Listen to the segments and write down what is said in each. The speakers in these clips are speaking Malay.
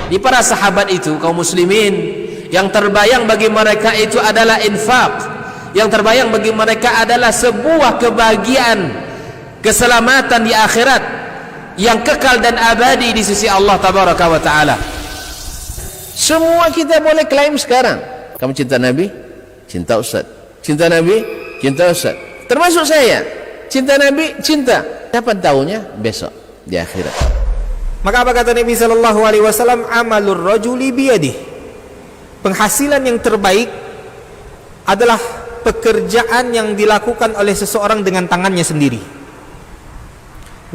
Di para sahabat itu, kaum muslimin, yang terbayang bagi mereka itu adalah infak, yang terbayang bagi mereka adalah sebuah kebahagiaan, keselamatan di akhirat yang kekal dan abadi di sisi Allah tabaraka wa taala. Semua kita boleh klaim sekarang, kamu cinta Nabi, cinta Ustaz. Cinta Nabi, cinta Ustaz. Termasuk saya, cinta Nabi, cinta. Kapan tahunya? Besok di akhirat. Maka apa kata Nabi sallallahu alaihi wasallam? Amalur rajuli biyadih. Penghasilan yang terbaik adalah pekerjaan yang dilakukan oleh seseorang dengan tangannya sendiri.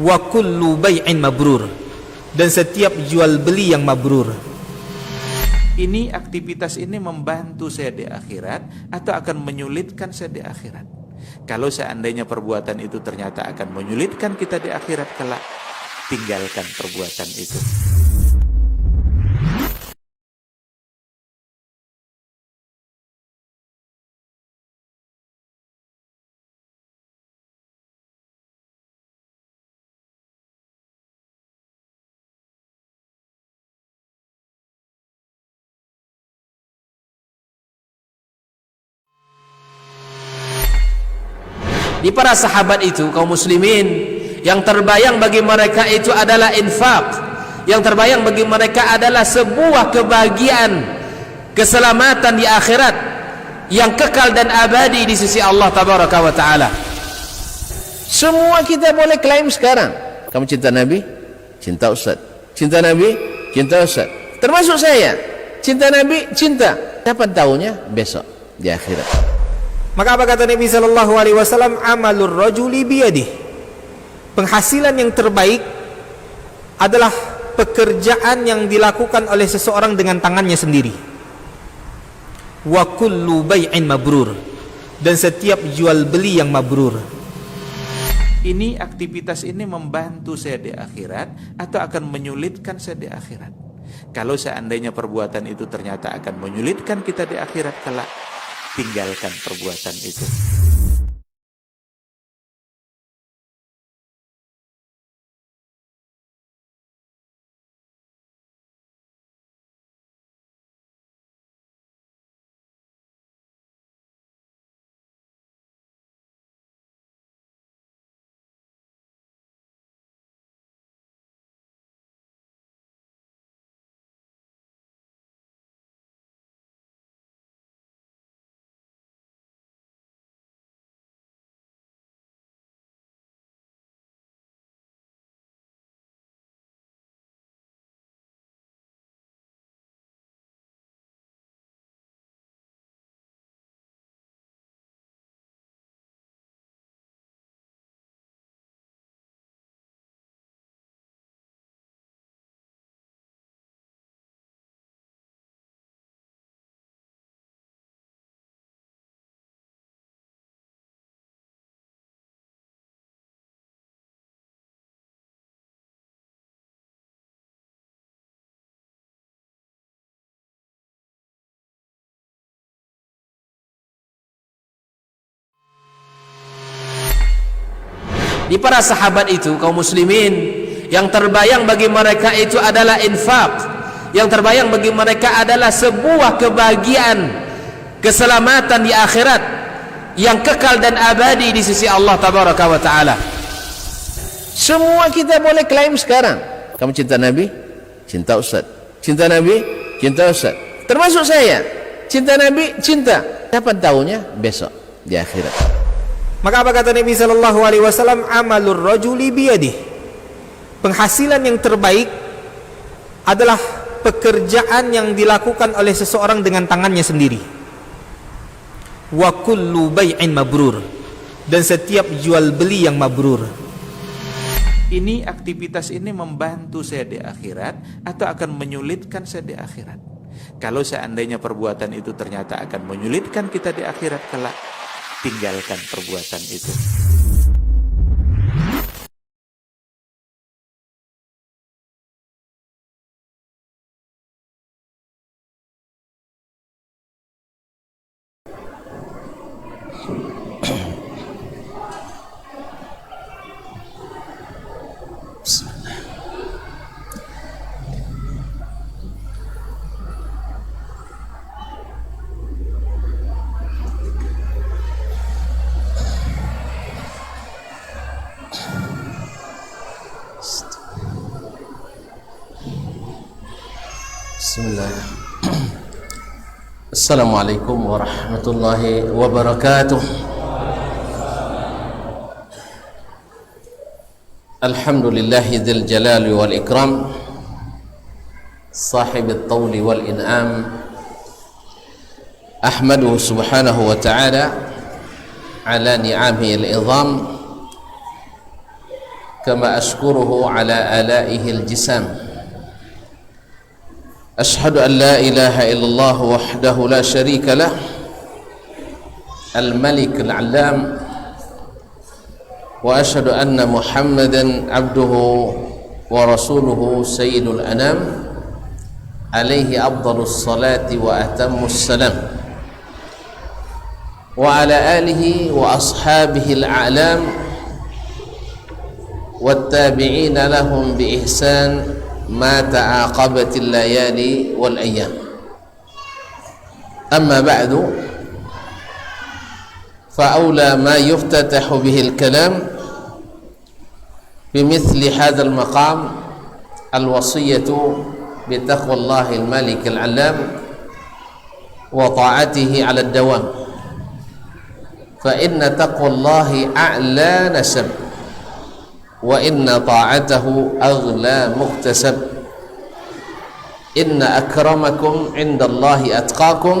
Wa kullu bai'in mabrur, dan setiap jual beli yang mabrur. Ini aktivitas ini membantu saya di akhirat atau akan menyulitkan saya di akhirat? Kalau seandainya perbuatan itu ternyata akan menyulitkan kita di akhirat kelak, tinggalkan perbuatan itu. Di para sahabat itu, kaum muslimin, yang terbayang bagi mereka itu adalah infak, yang terbayang bagi mereka adalah sebuah kebahagiaan, keselamatan di akhirat yang kekal dan abadi di sisi Allah tabaraka wa taala. Semua kita boleh klaim sekarang, kamu cinta Nabi, cinta Ustaz. Cinta Nabi, cinta Ustaz. Termasuk saya, cinta Nabi, cinta. Kapan tahunya? Besok di akhirat. Maka apa kata Nabi sallallahu alaihi wasallam? Amalur rajuli biyadih. Penghasilan yang terbaik adalah pekerjaan yang dilakukan oleh seseorang dengan tangannya sendiri. Wa kullu bai'in mabrur, dan setiap jual beli yang mabrur. Ini aktivitas ini membantu saya di akhirat atau akan menyulitkan saya di akhirat? Kalau seandainya perbuatan itu ternyata akan menyulitkan kita di akhirat kelak, tinggalkan perbuatan itu. Di para sahabat itu, kaum muslimin, yang terbayang bagi mereka itu adalah infak, yang terbayang bagi mereka adalah sebuah kebahagiaan, keselamatan di akhirat yang kekal dan abadi di sisi Allah tabaraka wa taala. Semua kita boleh klaim sekarang, kamu cinta Nabi, cinta Ustaz. Cinta Nabi, cinta Ustaz. Termasuk saya, cinta Nabi, cinta. Kapan tahunya? Besok di akhirat. Maka apa kata Nabi sallallahu alaihi wasallam? Amalur rajuli biyadih. Penghasilan yang terbaik adalah pekerjaan yang dilakukan oleh seseorang dengan tangannya sendiri. Wa kullu bai'in mabrur, dan setiap jual beli yang mabrur. Ini aktivitas ini membantu saya di akhirat atau akan menyulitkan saya di akhirat? Kalau seandainya perbuatan itu ternyata akan menyulitkan kita di akhirat kelak, tinggalkan perbuatan itu. Bismillah. Assalamualaikum warahmatullahi wabarakatuh. Alhamdulillahi dzil jalali wal ikram, sahibit tawli wal in'am. Ahmaduhu subhanahu wa ta'ala ala ni'amihi al-idham, kama ashkuruhu ala alaihi al-jisam. Ashhadu an la ilaha illallah wahdahu la sharika lah, al-malik al-allam, wa ashhadu anna muhammadan abduhu wa rasuluhu sayyidul anam, alaihi afdalus salati wa atammus salam, wa ala alihi wa ashabihi al-a'lam والتابعين لهم بإحسان ما تعاقبت الليالي والأيام. أما بعد، فأولى ما يفتتح به الكلام بمثل هذا المقام الوصية بتقوى الله الملك العلام وطاعته على الدوام، فإن تقوى الله أعلى نسب، وإن طاعته أغلى مكتسب. إن أكرمكم عند الله أتقاكم،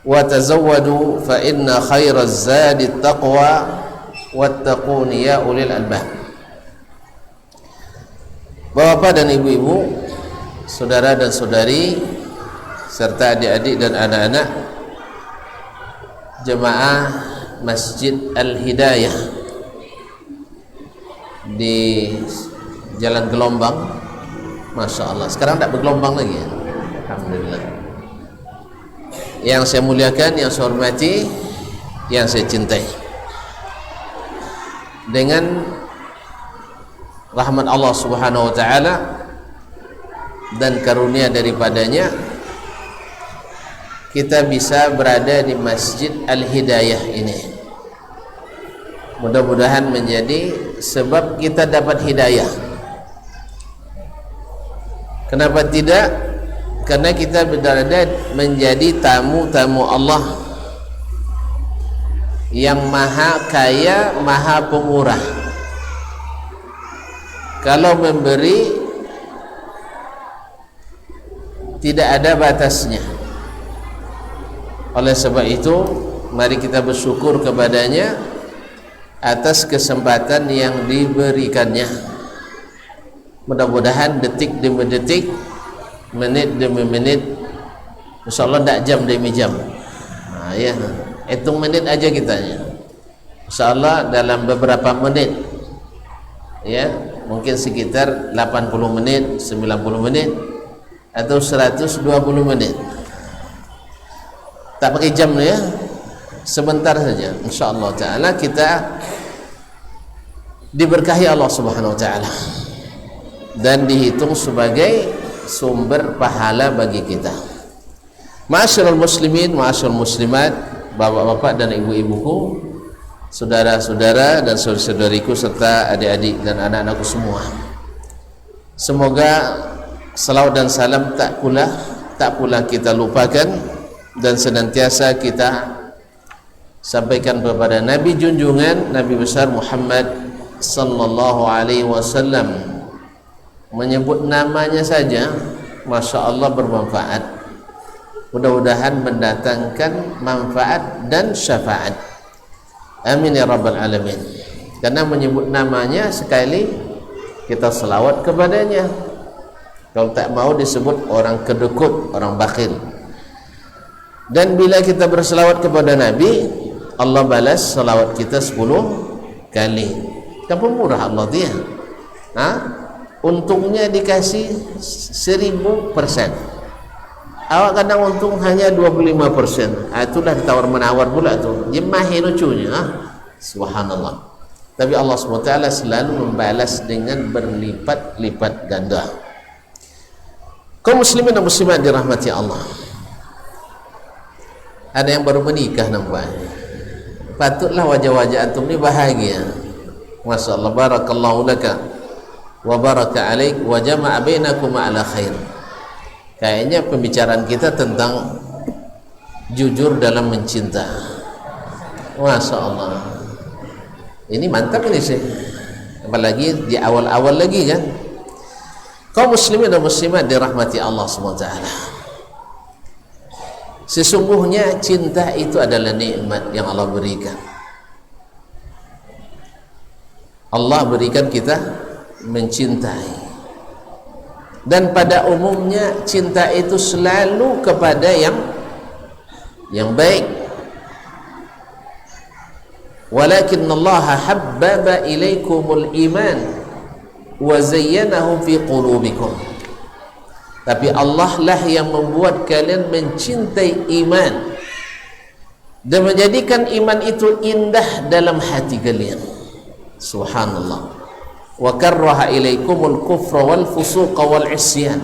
وتزودوا فإن خير الزاد التقوى، واتقون يا أولي الألباب. Bapak dan ibu-ibu, saudara dan saudari, serta adik-adik dan anak-anak jemaah Masjid Al-Hidayah di Jalan Gelombang. Masya Allah, sekarang tak bergelombang lagi ya? Alhamdulillah. Yang saya muliakan, yang saya hormati, yang saya cintai, dengan rahmat Allah subhanahu wa ta'ala dan karunia daripadanya, kita bisa berada di Masjid Al-Hidayah ini. Mudah-mudahan menjadi sebab kita dapat hidayah. Kenapa tidak? Karena kita berada menjadi tamu-tamu Allah yang maha kaya, maha pemurah. Kalau memberi tidak ada batasnya. Oleh sebab itu, mari kita bersyukur kepadanya atas kesempatan yang diberikannya. Mudah-mudahan detik demi detik, menit demi menit, insyaallah tak jam demi jam. Ya, hitung menit aja kita ya. Insyaallah dalam beberapa menit, ya, mungkin sekitar 80 menit, 90 menit, atau 120 menit. Tak pakai jam ya, sebentar saja. InsyaAllah ta'ala kita diberkahi Allah subhanahu wa ta'ala dan dihitung sebagai sumber pahala bagi kita. Ma'asyiral muslimin, ma'asyiral muslimat, bapak-bapak dan ibu-ibuku, saudara-saudara dan saudari-saudariku, serta adik-adik dan anak-anakku semua, semoga salawat dan salam tak pula kita lupakan dan senantiasa kita sampaikan kepada Nabi junjungan, Nabi besar Muhammad sallallahu alaihi wasallam. Menyebut namanya saja, Masya Allah, bermanfaat. Mudah-mudahan mendatangkan manfaat dan syafaat. Amin ya rabbal alamin. Karena menyebut namanya sekali kita selawat kepadanya. Kalau tak mau disebut orang kedekut, orang bakhil. Dan bila kita berselawat kepada Nabi, Allah balas selawat kita 10 kali. Kan pemurah Allah dia. Untungnya dikasih 1000%. Awak kadang untung hanya 25%. Itulah tawar menawar pula tu. Jemahi lucunya. Subhanallah. Tapi Allah SWT selalu membalas dengan berlipat-lipat ganda. Kaum muslimin dan muslimat dirahmati Allah. Ada yang baru menikah nampaknya. Patutlah wajah-wajah antum ni bahagia. Masya Allah, barakallahu laka wa baraka alaik wa jama'a bainakum ala khair. Kayaknya pembicaraan kita tentang jujur dalam mencinta. Masya Allah, ini mantap ini sih, apalagi di awal-awal lagi kan. Kaum muslimin dan muslimat dirahmati Allah SWT, sesungguhnya cinta itu adalah nikmat yang Allah berikan. Allah berikan kita mencintai, dan pada umumnya cinta itu selalu kepada yang baik. Walakin Allah habbaba ilaikumul iman wa zayyanahu fi qulubikum. Tapi Allah lah yang membuat kalian mencintai iman dan menjadikan iman itu indah dalam hati kalian. Subhanallah. Wa karraha ilaikumul kufra wal fusuqa wal isyan.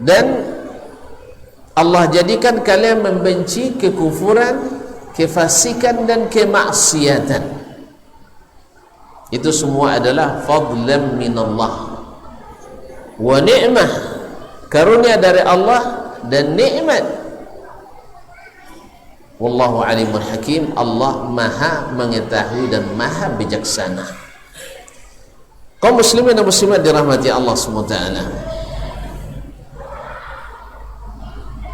Dan Allah jadikan kalian membenci kekufuran, kefasikan dan kemaksiatan. Itu semua adalah fadlan minallah wa ni'mah, karunia dari Allah dan nikmat. Wallahu alimul hakim. Allah maha mengetahui dan maha bijaksana. Kaum muslimin dan muslimat dirahmati Allah SWT.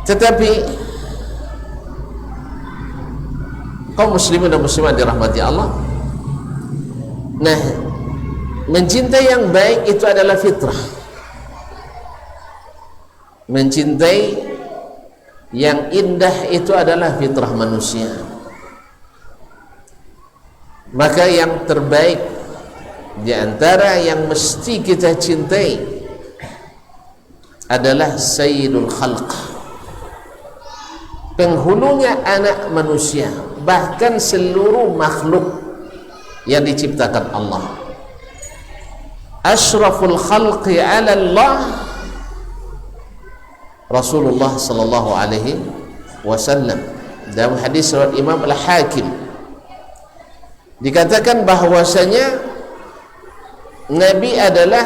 Tetapi kaum muslimin dan muslimat dirahmati Allah, nah, mencintai yang baik itu adalah fitrah. Mencintai yang indah itu adalah fitrah manusia. Maka yang terbaik di antara yang mesti kita cintai adalah Sayyidul Khalq, penghulunya anak manusia, bahkan seluruh makhluk yang diciptakan Allah. Ashraful khalqi ala Allah Rasulullah sallallahu alaihi wasallam. Dalam hadis riwayat Imam Al-Hakim dikatakan bahwasanya Nabi adalah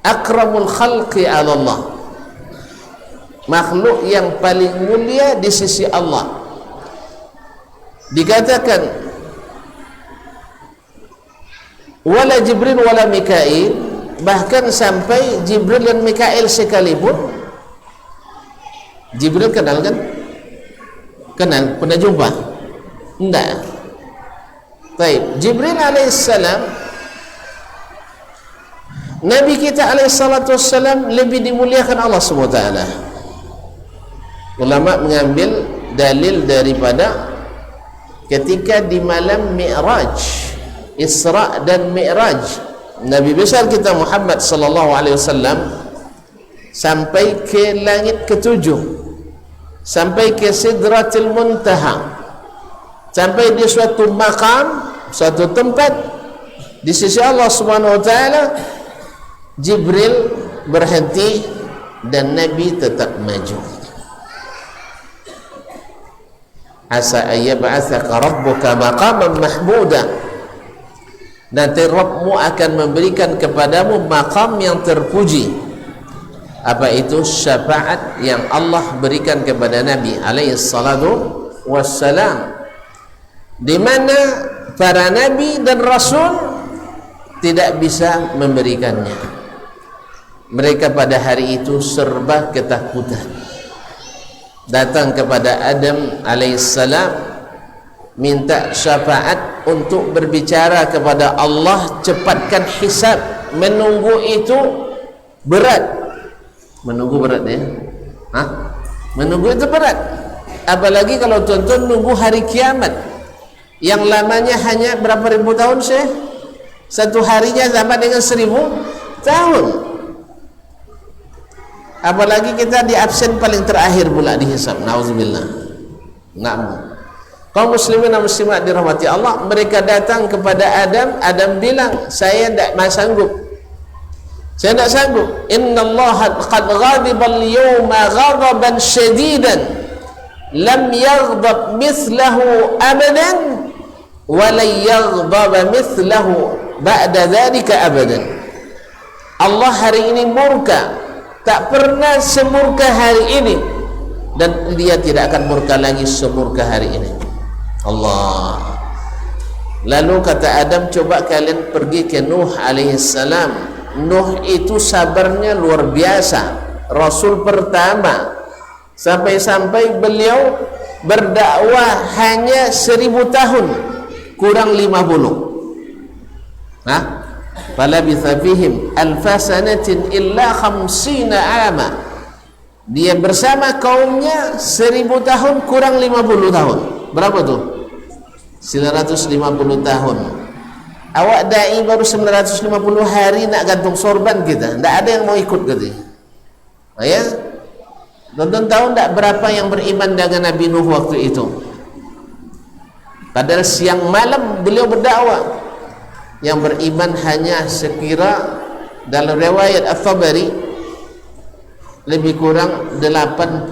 akramul khalqi ala Allah, makhluk yang paling mulia di sisi Allah. Dikatakan wala Jibril wala Mikail, bahkan sampai Jibril dan Mikail sekalipun. Jibril kenal kan? Kenal, pernah jumpa? Enggak. Baik, Jibril alaihissalam, Nabi kita alaihissalatu wassalam lebih dimuliakan Allah SWT. Ulama mengambil dalil daripada ketika di malam Mi'raj, Isra dan Mi'raj, Nabi besar kita Muhammad sallallahu alaihi wasallam sampai ke langit ketujuh, sampai ke Sidratil Muntaha, sampai di suatu makam, suatu tempat di sisi Allah Subhanahu wa taala. Jibril berhenti dan Nabi tetap maju. Asa ayyab'atsaka rabbuka maqaman mahmuda, nanti Rabbmu akan memberikan kepadamu maqam yang terpuji. Apa itu? Syafaat yang Allah berikan kepada Nabi alaihi salatu wassalam, di mana para nabi dan rasul tidak bisa memberikannya. Mereka pada hari itu serba ketakutan. Datang kepada Adam alaihissalam, minta syafaat untuk berbicara kepada Allah, cepatkan hisab. Menunggu itu berat. Menunggu berat ya? Hah? Menunggu itu berat. Apalagi kalau tuan-tuan nunggu hari kiamat, yang lamanya hanya berapa ribu tahun sih? Satu harinya sama dengan 1000 tahun. Apalagi kita di absen paling terakhir pula dihisab. Nauzubillah. Naam. Kaum muslimin dan muslimat dirahmati Allah, mereka datang kepada Adam. Adam bilang, saya tidak sanggup. Saya tidak sanggup. Innallaha qad ghadiba al-yawma ghadaban shadidan lam yaghdab mithlahu abadan wa la yaghdab mithlahu ba'da dhalika abadan. Allah hari ini murka tak pernah semurka hari ini, dan dia tidak akan murka lagi semurka hari ini. Allah. Lalu kata Adam, coba kalian pergi ke Nuh alaihissalam. Nuh itu sabarnya luar biasa, Rasul pertama, sampai-sampai beliau berdakwah hanya 1000 tahun kurang 50. Falabitha fihim alfasanatin illa 50 ama. Dia bersama kaumnya 1000 tahun kurang 50 tahun. Berapa tuh? 950 tahun. Awak dai baru 950 hari nak gantung sorban kita. Tak ada yang mau ikut gitu. Ya? Tonton tahu tak berapa yang beriman dengan Nabi Nuh waktu itu? Padahal siang malam beliau berdakwah. Yang beriman hanya sekira dalam riwayat At-Tabari lebih kurang 80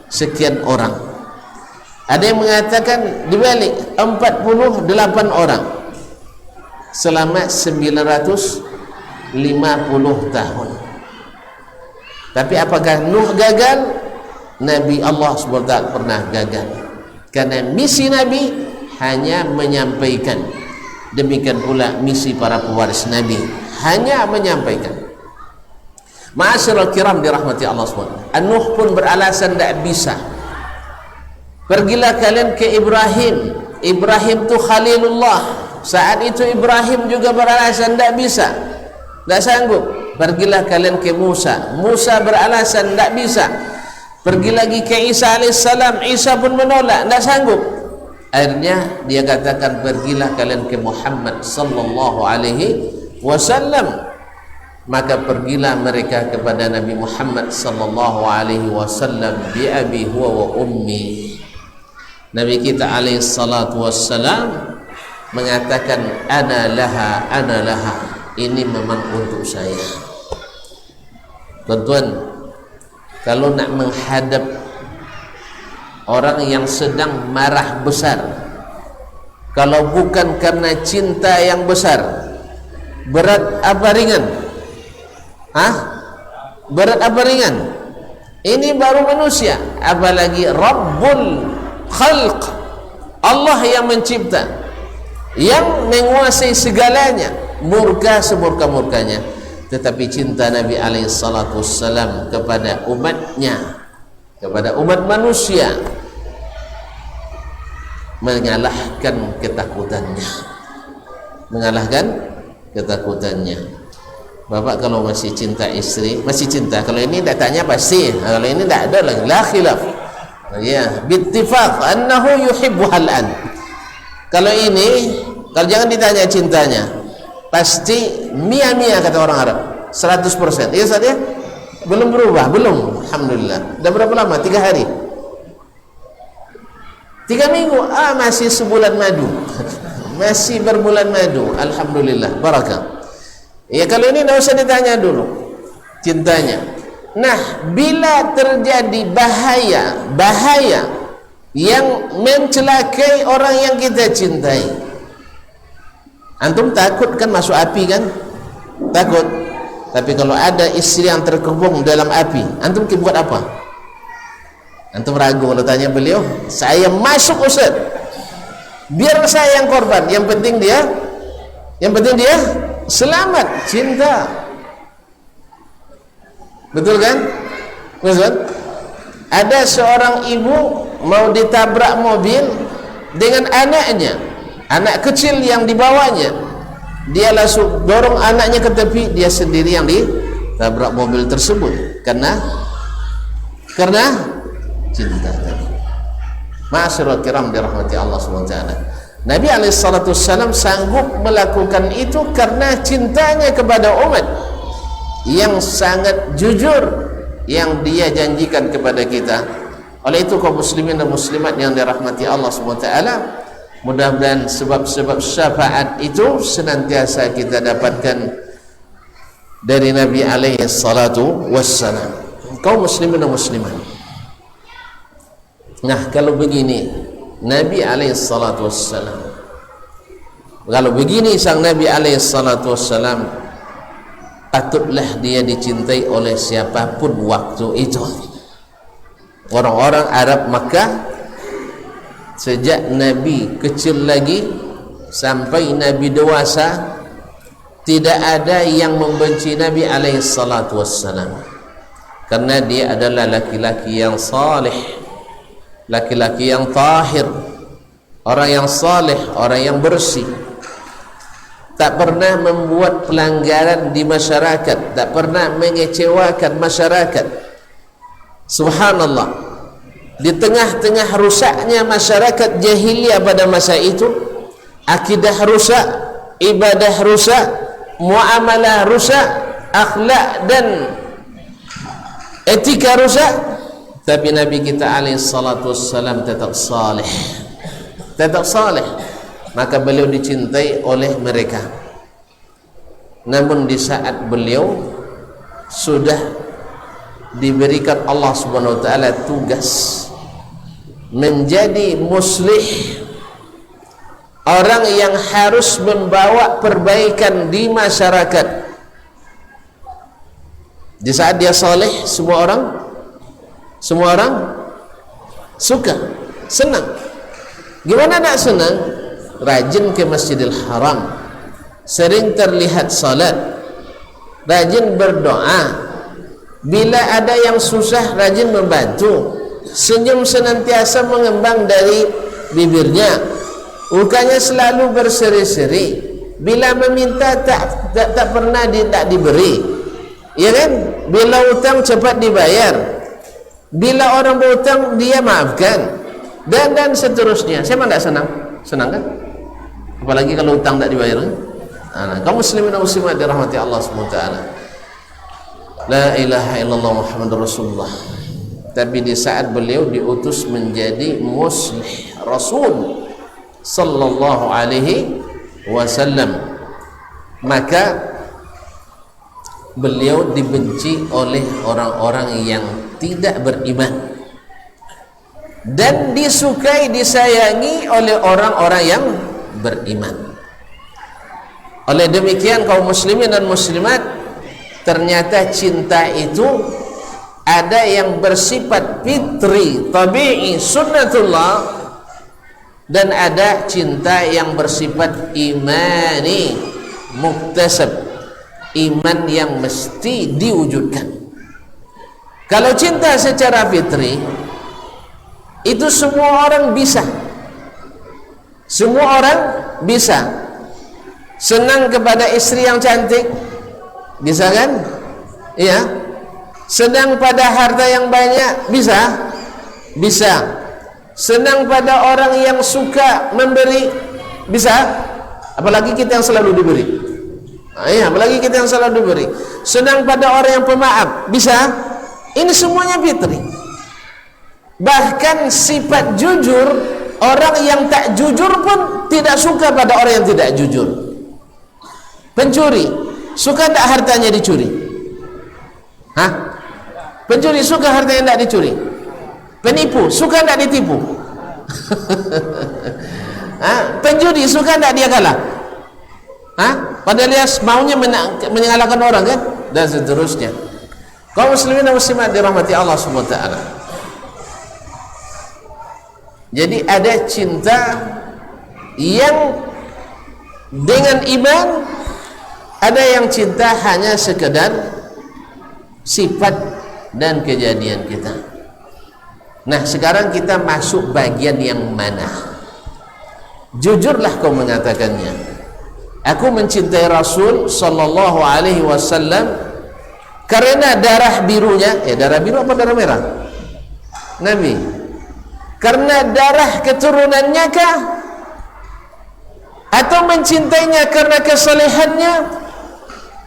sekian orang. Ada yang mengatakan dibalik 48 orang selama 950 tahun. Tapi apakah Nuh gagal? Nabi Allah SWT pernah gagal, karena misi Nabi hanya menyampaikan. Demikian pula misi para pewaris Nabi, hanya menyampaikan. Ma'asyiral kiram dirahmati Allah SWT, Nuh pun beralasan tak bisa. Pergilah kalian ke Ibrahim. Ibrahim tu Khalilullah. Saat itu Ibrahim juga beralasan tak bisa, tak sanggup. Pergilah kalian ke Musa. Musa beralasan tak bisa. Pergi lagi ke Isa alaihissalam. Isa pun menolak, tak sanggup. Akhirnya dia katakan, pergilah kalian ke Muhammad sallallahu alaihi wasallam. Maka pergilah mereka kepada Nabi Muhammad sallallahu alaihi wasallam bi abi huwa wa ummi. Nabi kita alaihi salatu wassalam mengatakan, ana laha, ana laha. Ini memang untuk saya. Tuan-tuan, kalau nak menghadap orang yang sedang marah besar, kalau bukan karena cinta yang besar, berat apa ringan? Berat apa ringan? Ini baru manusia, apalagi Rabbul Khalq, Allah yang mencipta, yang menguasai segalanya, murka semurka-murkanya. Tetapi cinta Nabi alaihissalam kepada umatnya, kepada umat manusia, mengalahkan ketakutannya, mengalahkan ketakutannya. Bapak kalau masih cinta istri, masih cinta. Kalau ini tak tanya pasti, kalau ini tak ada lagi, la khilaf. Ya, bittifaq annahu yuhibbuhal an. Kalau ini, kalau jangan ditanya cintanya, pasti mia-mia kata orang Arab, 100%. Iya Ustaz ya? Belum berubah, belum. Alhamdulillah. Dah berapa lama? 3 hari. 3 minggu. Masih sebulan madu. Masih berbulan madu. Alhamdulillah. Barakah. Ya, kalau ini tidak usah ditanya dulu cintanya. Nah, bila terjadi bahaya yang mencelakai orang yang kita cintai, antum takut kan masuk api kan? Takut. Tapi kalau ada istri yang terkubung dalam api, antum buat apa? Antum ragu kalau tanya beliau, saya masuk Ustaz, biar saya yang korban, yang penting dia selamat. Cinta, betul kan? Betul. Ada seorang ibu mau ditabrak mobil dengan anaknya, anak kecil yang dibawanya. Dia langsung dorong anaknya ke tepi, dia sendiri yang ditabrak mobil tersebut karena cinta tadi. Ma'asyiral kiram dirahmati Allah SWT. Nabi alaihissalam sanggup melakukan itu karena cintanya kepada umat yang sangat jujur yang dia janjikan kepada kita. Oleh itu kaum muslimin dan muslimat yang dirahmati Allah SWT, mudah-mudahan sebab-sebab syafaat itu senantiasa kita dapatkan dari Nabi alaihissalatu wassalam. Kaum muslimin dan muslimat, nah kalau begini Nabi alaihissalatu wassalam, kalau begini sang Nabi alaihissalatu wassalam, patutlah dia dicintai oleh siapapun waktu itu. Orang-orang Arab Makkah sejak Nabi kecil lagi sampai Nabi dewasa, tidak ada yang membenci Nabi alaihi salatu wassalam, karena dia adalah laki-laki yang saleh, laki-laki yang tahir, orang yang saleh, orang yang bersih, tak pernah membuat pelanggaran di masyarakat, tak pernah mengecewakan masyarakat. Subhanallah, di tengah-tengah rusaknya masyarakat jahiliyah pada masa itu, akidah rusak, ibadah rusak, muamalah rusak, akhlak dan etika rusak, tapi Nabi kita alaihi salatu wassalam tetap saleh, tetap saleh, maka beliau dicintai oleh mereka. Namun di saat beliau sudah diberikan Allah Subhanahu wa taala tugas menjadi muslih, orang yang harus membawa perbaikan di masyarakat. Di saat dia saleh, semua orang suka, senang. Gimana tak senang? Rajin ke Masjidil Haram, sering terlihat salat, rajin berdoa, bila ada yang susah rajin membantu, senyum senantiasa mengembang dari bibirnya, mukanya selalu berseri-seri, bila meminta tak pernah tak diberi, ya kan? Bila utang cepat dibayar, bila orang berutang dia maafkan, dan seterusnya. Saya tidak senang, senang kan? Apalagi kalau utang tak dibayar kan? Nah, kaum muslimin dan muslimat dirahmati Allah SWT. La ilaha illallah Muhammadur Rasulullah. Tapi di saat beliau diutus menjadi muslih, Rasul sallallahu alaihi wasallam, maka beliau dibenci oleh orang-orang yang tidak beriman dan disukai, disayangi oleh orang-orang yang beriman. Oleh demikian kaum muslimin dan muslimat, ternyata cinta itu ada yang bersifat fitri, tabi'i, sunnatullah, dan ada cinta yang bersifat imani, muktasab, iman yang mesti diwujudkan. Kalau cinta secara fitri, itu semua orang bisa, semua orang bisa senang kepada istri yang cantik, bisa kan? Iya. Senang pada harta yang banyak, bisa? Bisa. Senang pada orang yang suka memberi, bisa? Apalagi kita yang selalu diberi. Iya, apalagi kita yang selalu diberi. Senang pada orang yang pemaaf, bisa? Ini semuanya fitri. Bahkan sifat jujur, orang yang tak jujur pun tidak suka pada orang yang tidak jujur. Pencuri, suka tak hartanya dicuri? Hah? Pencuri suka hartanya tidak dicuri? Penipu, suka tak ditipu? Penjudi, suka tak dia kalah? Padahal dia maunya mengalahkan orang kan? Dan seterusnya. Kaum muslimin dan muslimat dirahmati Allah SWT. Jadi ada cinta yang dengan iman, ada yang cinta hanya sekedar sifat dan kejadian kita. Nah, sekarang kita masuk bagian yang mana? Jujurlah kau mengatakannya. Aku mencintai Rasul sallallahu alaihi wasallam karena darah birunya, darah biru apa darah merah? Nabi. Karena darah keturunannya kah? Atau mencintainya karena kesalehannya?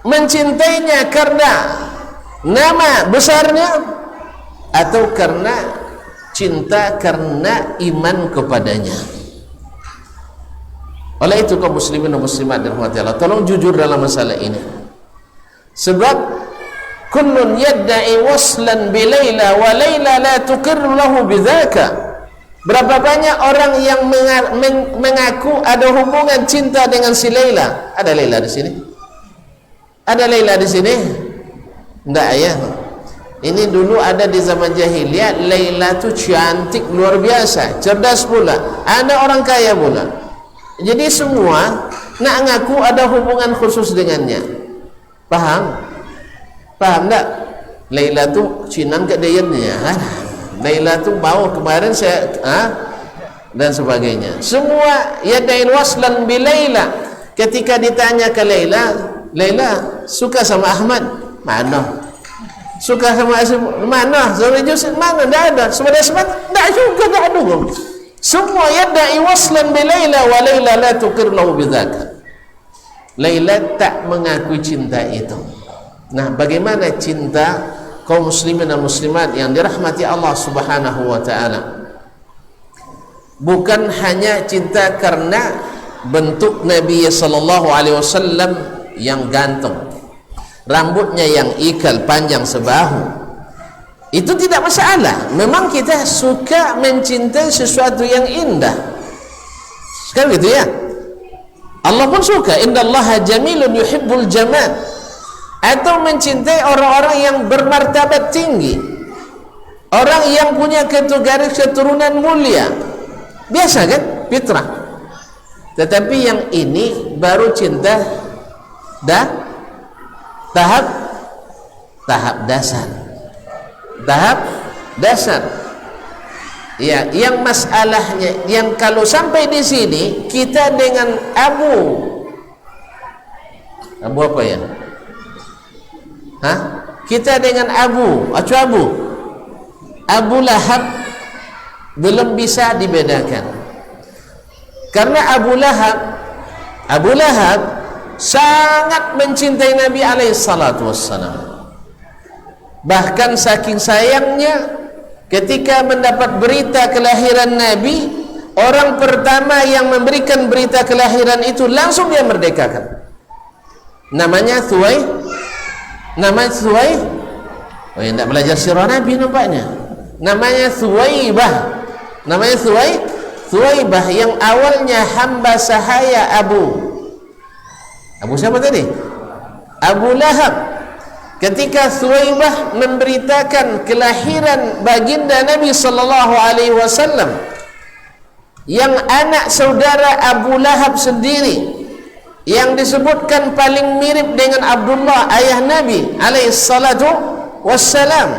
Mencintainya karena nama besarnya? Atau karena cinta karena iman kepadanya? Oleh itu kaum muslimin dan muslimat dirahmati Allah, tolong jujur dalam masalah ini. Sebab kullun yadda'i waslan bi Laila wa Laila la tuqirru lahu bidzaka. Berapa banyak orang yang mengaku ada hubungan cinta dengan si Laila? Ada Laila di sini? Ada Laila di sini? Enggak ya. Ini dulu ada di zaman jahiliyah. Laila tu cantik luar biasa, cerdas pula, ada orang kaya pula. Jadi semua nak ngaku ada hubungan khusus dengannya. Paham? Paham tak? Laila tu cinang ke dayanya, Laila tu mau kemarin saya dan sebagainya. Semua yadail waslan bi Laila. Ketika ditanya ke Laila, Laila suka sama Ahmad? Mana? Suka sama mana? Sama Yusuf mana? Tak ada. Sama Desmond? Tak juga, tak ada. Semua yada'i waslan bi Laila wa Laila la tuqir lahu bidzaka. Laila tak mengaku cinta itu. Nah, bagaimana cinta kaum muslimin dan muslimat yang dirahmati Allah Subhanahu wa taala? Bukan hanya cinta karena bentuk Nabi sallallahu alaihi wasallam yang ganteng, rambutnya yang ikal panjang sebahu, itu tidak masalah. Memang kita suka mencintai sesuatu yang indah, kan gitu ya. Allah pun suka, innallaha jamilun yuhibbul jamal. Atau mencintai orang-orang yang bermartabat tinggi, orang yang punya garis keturunan mulia, biasa kan, fitrah. Tetapi yang ini baru cinta tahap dasar. Tahap dasar. Ya, yang masalahnya, yang kalau sampai di sini kita dengan Abu apa ya? Kita dengan Abu Lahab belum bisa dibedakan. Karena Abu Lahab sangat mencintai Nabi alaihi salatu wassalam. Bahkan saking sayangnya, ketika mendapat berita kelahiran Nabi, orang pertama yang memberikan berita kelahiran itu langsung dia merdekakan. Namanya Thuwai. Oh, yang tak belajar sirah Nabi nampaknya. Namanya Thuwaibah. Thuwaibah yang awalnya hamba sahaya Abu siapa tadi? Abu Lahab. Ketika Thuwaibah memberitakan kelahiran baginda Nabi sallallahu alaihi wasallam, yang anak saudara Abu Lahab sendiri, yang disebutkan paling mirip dengan Abdullah ayah Nabi alaihi salatu wassalam,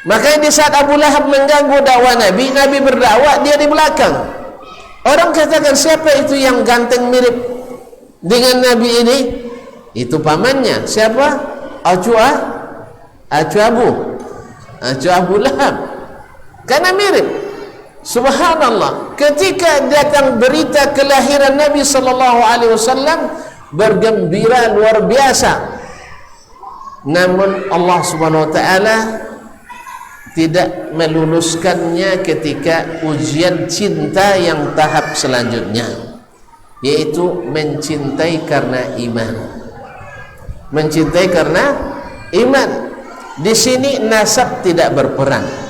maka di saat Abu Lahab mengganggu dakwah Nabi, Nabi berdakwah, dia di belakang. Orang katakan, siapa itu yang ganteng mirip dengan Nabi ini? Itu pamannya. Siapa? Acu Abu Lahab. Karena mirip. Subhanallah, ketika datang berita kelahiran Nabi sallallahu alaihi wasallam, bergembira luar biasa. Namun Allah Subhanahu wa taala tidak meluluskannya ketika ujian cinta yang tahap selanjutnya, yaitu mencintai karena iman. Mencintai karena iman. Di sini nasab tidak berperan.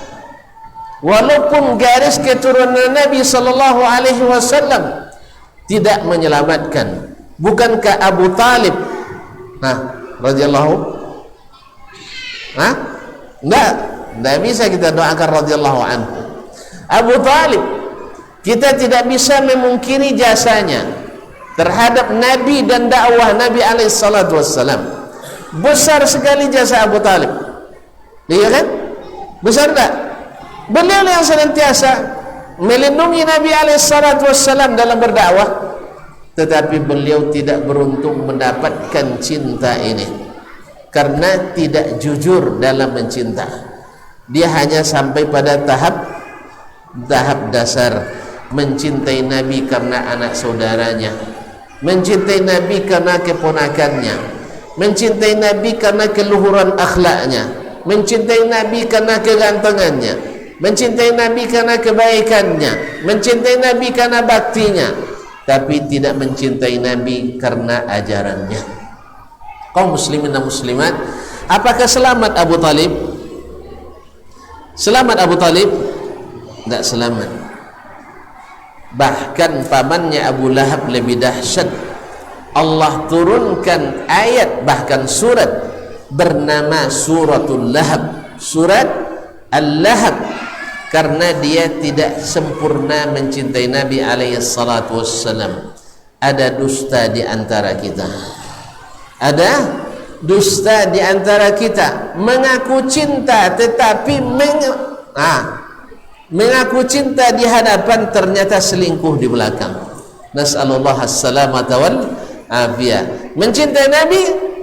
Walaupun garis keturunan Nabi sallallahu alaihi wasallam tidak menyelamatkan. Bukankah Abu Talib radhiyallahu Tidak bisa kita doakan radhiyallahu anhu. Abu Talib, kita tidak bisa memungkiri jasanya terhadap Nabi dan dakwah Nabi alaihi salatu wassalam. Besar sekali jasa Abu Talib. Iya kan? Besar tak? Beliau yang senantiasa melindungi Nabi alaihi salatu wassalam dalam berdakwah, tetapi beliau tidak beruntung mendapatkan cinta ini karena tidak jujur dalam mencinta. Dia hanya sampai pada tahap dasar, mencintai Nabi karena anak saudaranya, mencintai Nabi karena keponakannya, mencintai Nabi karena keluhuran akhlaknya, mencintai Nabi karena kegantengannya, mencintai Nabi karena kebaikannya, mencintai Nabi karena baktinya, tapi tidak mencintai Nabi karena ajarannya. Kaum muslimin dan muslimat, apakah selamat Abu Talib? Selamat Abu Talib? Tidak selamat. Bahkan pamannya Abu Lahab lebih dahsyat. Allah turunkan ayat bahkan surat bernama Suratul Lahab, surat Al-Lahab, karena dia tidak sempurna mencintai Nabi alaihi salatu wassalam. Ada dusta di antara kita, ada dusta di antara kita, mengaku cinta tetapi mengaku cinta di hadapan ternyata selingkuh di belakang. Nas'alullah as-salamata wal afiyah. Mencintai Nabi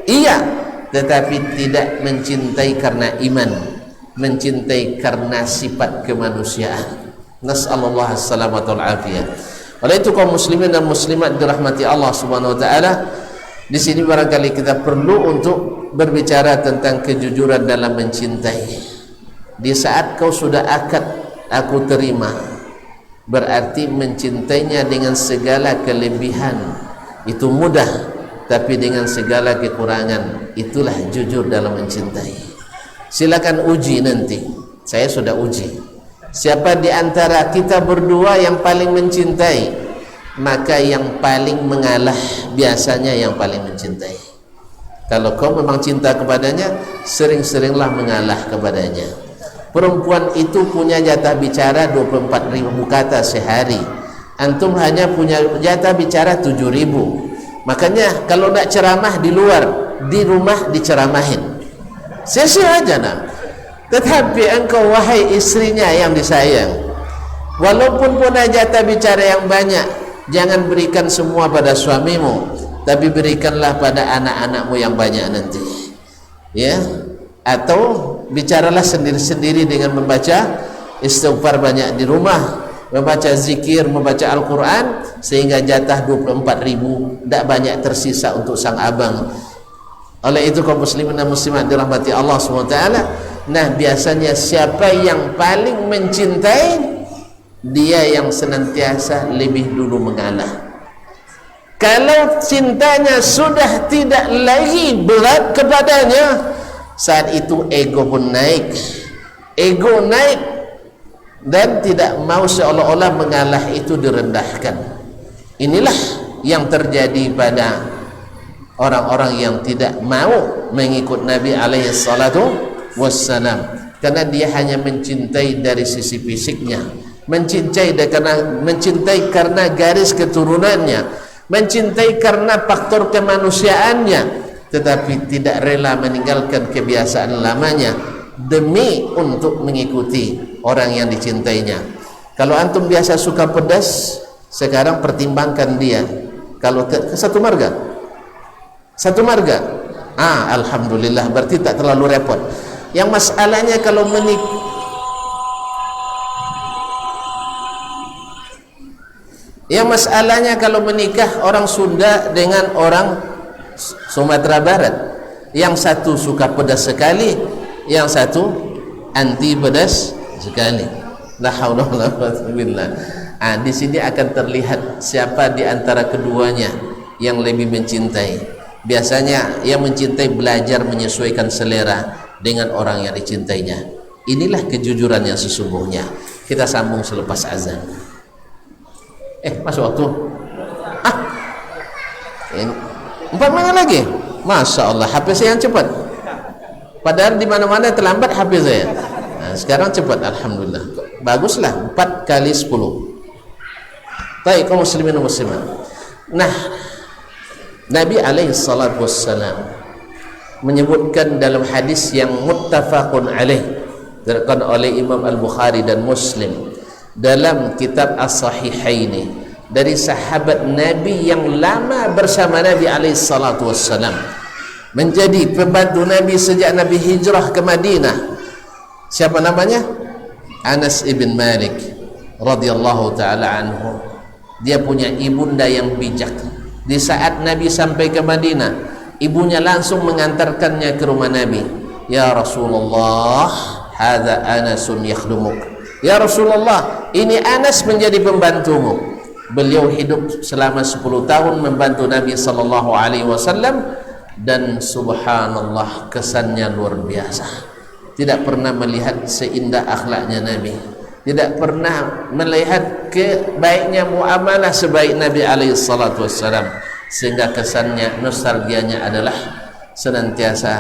iya, tetapi tidak mencintai karena iman, mencintai karena sifat kemanusiaan. Nas'alullah as-salamata wal afiyah. Oleh itu kaum muslimin dan muslimat dirahmati Allah Subhanahu wa taala, di sini barangkali kita perlu untuk berbicara tentang kejujuran dalam mencintai. Di saat kau sudah akad aku terima, berarti mencintainya dengan segala kelebihan itu mudah, tapi dengan segala kekurangan itulah jujur dalam mencintai. Silakan uji nanti. Saya sudah uji. Siapa di antara kita berdua yang paling mencintai, maka yang paling mengalah biasanya yang paling mencintai. Kalau kau memang cinta kepadanya, sering-seringlah mengalah kepadanya. Perempuan itu punya jatah bicara 24.000 kata sehari. Antum hanya punya jatah bicara 7.000. Makanya kalau nak ceramah di luar, di rumah diceramahin. Sia-sia aja nak. Tetapi engkau wahai istrinya yang disayang, walaupun punya jatah bicara yang banyak, jangan berikan semua pada suamimu, tapi berikanlah pada anak-anakmu yang banyak nanti, ya. Atau bicaralah sendiri-sendiri dengan membaca istighfar banyak di rumah, membaca zikir, membaca Al-Quran, sehingga jatah 24.000 tidak banyak tersisa untuk sang abang. Oleh itu kaum muslimin dan muslimat dirahmati Allah SWT, nah biasanya siapa yang paling mencintai, dia yang senantiasa lebih dulu mengalah. Kalau cintanya sudah tidak lagi berat kepadanya, saat itu ego pun naik, ego naik, dan tidak mau seolah-olah mengalah itu direndahkan. Inilah yang terjadi pada orang-orang yang tidak mau mengikut Nabi alaihi salatu wassalam, karena dia hanya mencintai dari sisi fisiknya, mencintai karena garis keturunannya, mencintai karena faktor kemanusiaannya, tetapi tidak rela meninggalkan kebiasaan lamanya demi untuk mengikuti orang yang dicintainya. Kalau antum biasa suka pedas, sekarang pertimbangkan dia. Kalau satu marga, alhamdulillah, berarti tak terlalu repot. Yang masalahnya kalau menikah orang Sunda dengan orang Sumatera Barat, yang satu suka pedas sekali, yang satu anti pedas sekali. La haula wala quwwata billah. Di sini akan terlihat siapa di antara keduanya yang lebih mencintai. Biasanya yang mencintai belajar menyesuaikan selera dengan orang yang dicintainya. Inilah kejujuran yang sesungguhnya. Kita sambung selepas azan. Masuk waktu. 4 menit lagi. Masya Allah, HP saya yang cepat. Padahal di mana-mana terlambat HP saya. Sekarang cepat, alhamdulillah. Baguslah, 4 kali 10. Baik, kaum muslimin dan muslimat. Nah, Nabi alaihi salatu wassalam menyebutkan dalam hadis yang muttafaqun alaih, diriwayatkan oleh Imam Al-Bukhari dan Muslim dalam kitab As-Sahihaini, dari sahabat Nabi yang lama bersama Nabi alaihi salatu wassalam, menjadi pembantu Nabi sejak Nabi hijrah ke Madinah. Siapa namanya? Anas ibn Malik radhiyallahu taala anhu. Dia punya ibunda yang bijak. Di saat Nabi sampai ke Madinah, ibunya langsung mengantarkannya ke rumah Nabi. Ya Rasulullah, hadza Anasun yakhdumuk. Ya Rasulullah, ini Anas menjadi pembantumu. Beliau hidup selama 10 tahun membantu Nabi sallallahu alaihi wasallam, dan subhanallah, kesannya luar biasa. Tidak pernah melihat seindah akhlaknya Nabi, tidak pernah melihat kebaiknya muamalah sebaik Nabi alaihi salatu wassalam. sehingga kesannya, nostalgianya adalah senantiasa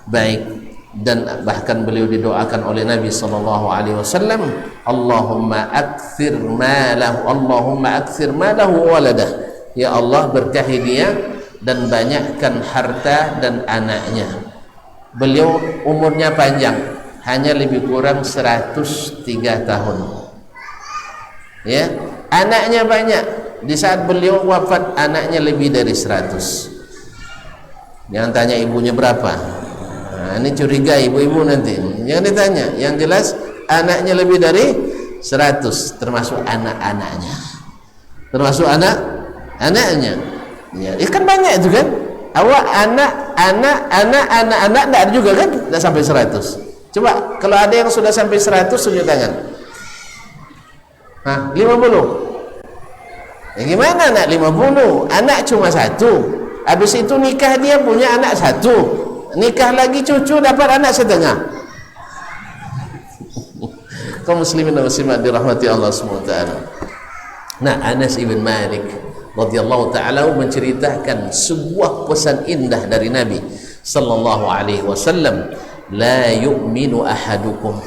baik. Dan bahkan beliau didoakan oleh Nabi sallallahu alaihi wasallam, Allahumma akthir malahu, Allahumma akthir malahu waladah. Ya Allah, berkahi dia dan banyakkan harta dan anaknya. Beliau umurnya panjang, hanya lebih kurang 103 tahun. Ya, anaknya banyak. Di saat beliau wafat, anaknya lebih dari 100. Jangan tanya ibunya berapa. Nah, ini curiga ibu-ibu nanti. Jangan ditanya. Yang jelas anaknya lebih dari 100, termasuk anak-anaknya. Termasuk anak-anaknya. Ya, kan banyak itu kan. Awak anak tidak ada juga kan? Tidak sampai 100. Coba kalau ada yang sudah sampai 100 tunjuk tangan. Nah, 50. Ya gimana anak 50? Anak cuma 1. Habis itu nikah dia punya anak 1. Nikah lagi cucu dapat anak setengah. Kaum muslimin dan muslimat dirahmati Allah SWT. Nah, Anas ibn Malik radhiyallahu ta'ala menceritakan sebuah pesan indah dari Nabi sallallahu alaihi wasallam, la yu'minu ahadukum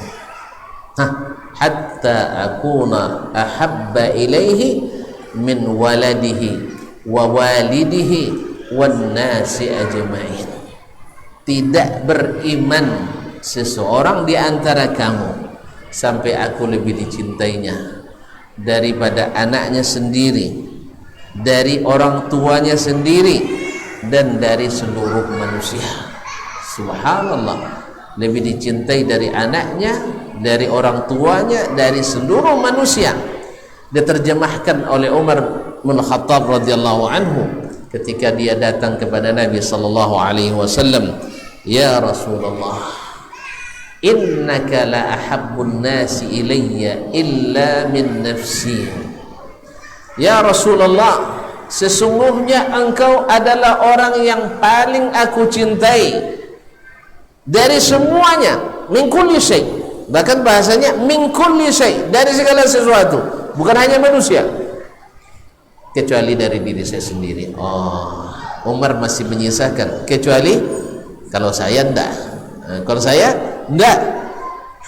hatta akuna ahabba ilaihi min waladihi wa walidihi wan nasi ajma'in. Tidak beriman seseorang di antara kamu sampai aku lebih dicintainya daripada anaknya sendiri, dari orang tuanya sendiri, dan dari seluruh manusia. Subhanallah, lebih dicintai dari anaknya, dari orang tuanya, dari seluruh manusia. Diterjemahkan oleh Umar bin Khattab radhiyallahu anhu ketika dia datang kepada Nabi sallallahu alaihi wasallam, ya Rasulullah, innaka la ahabbun nasi ilayya illa min nafsi. Ya Rasulullah, sesungguhnya engkau adalah orang yang paling aku cintai dari semuanya, min kulli syai. Bahkan bahasanya min kulli syai, dari segala sesuatu, bukan hanya manusia, kecuali dari diri saya sendiri. Oh, Umar masih menyisakan, kecuali kalau saya enggak. Kalau saya enggak.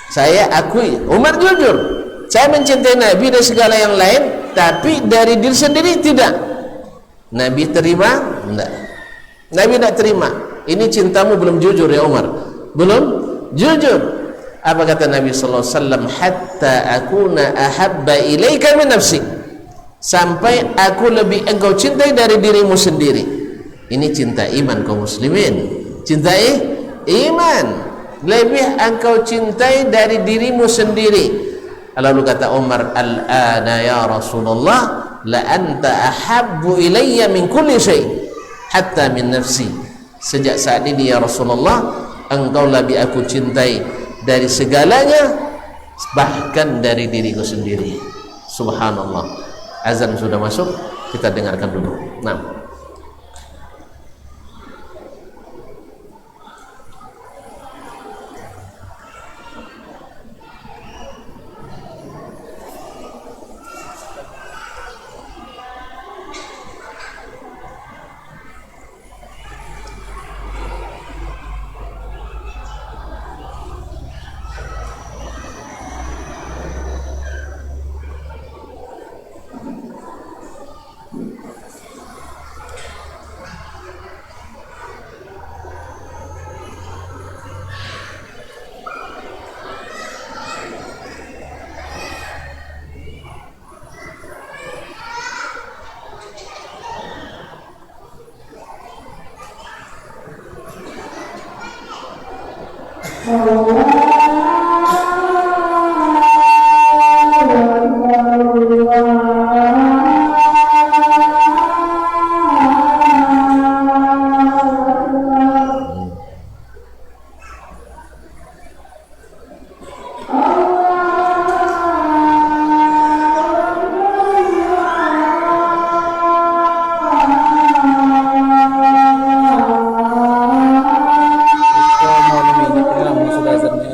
Saya akui, Umar jujur, saya mencintai Nabi dan segala yang lain, tapi dari diri sendiri tidak. Nabi terima? Enggak. Nabi tidak terima. Ini cintamu belum jujur ya Umar. Belum jujur. Apa kata Nabi sallallahu alaihi wasallam? Hatta akuna ahabba ilaika min nafsi. Sampai aku lebih engkau cintai dari dirimu sendiri. Ini cinta iman kaum muslimin. Cintai iman, lebih engkau cintai dari dirimu sendiri. Lalu kata Umar, al-ana ya Rasulullah, la anta ahabbu ilayya min kulli syai hatta min nafsi. Sejak saat ini ya Rasulullah, engkau lebih aku cintai dari segalanya, bahkan dari diriku sendiri. Subhanallah. Azan sudah masuk, kita dengarkan dulu. Nah, sudah azan.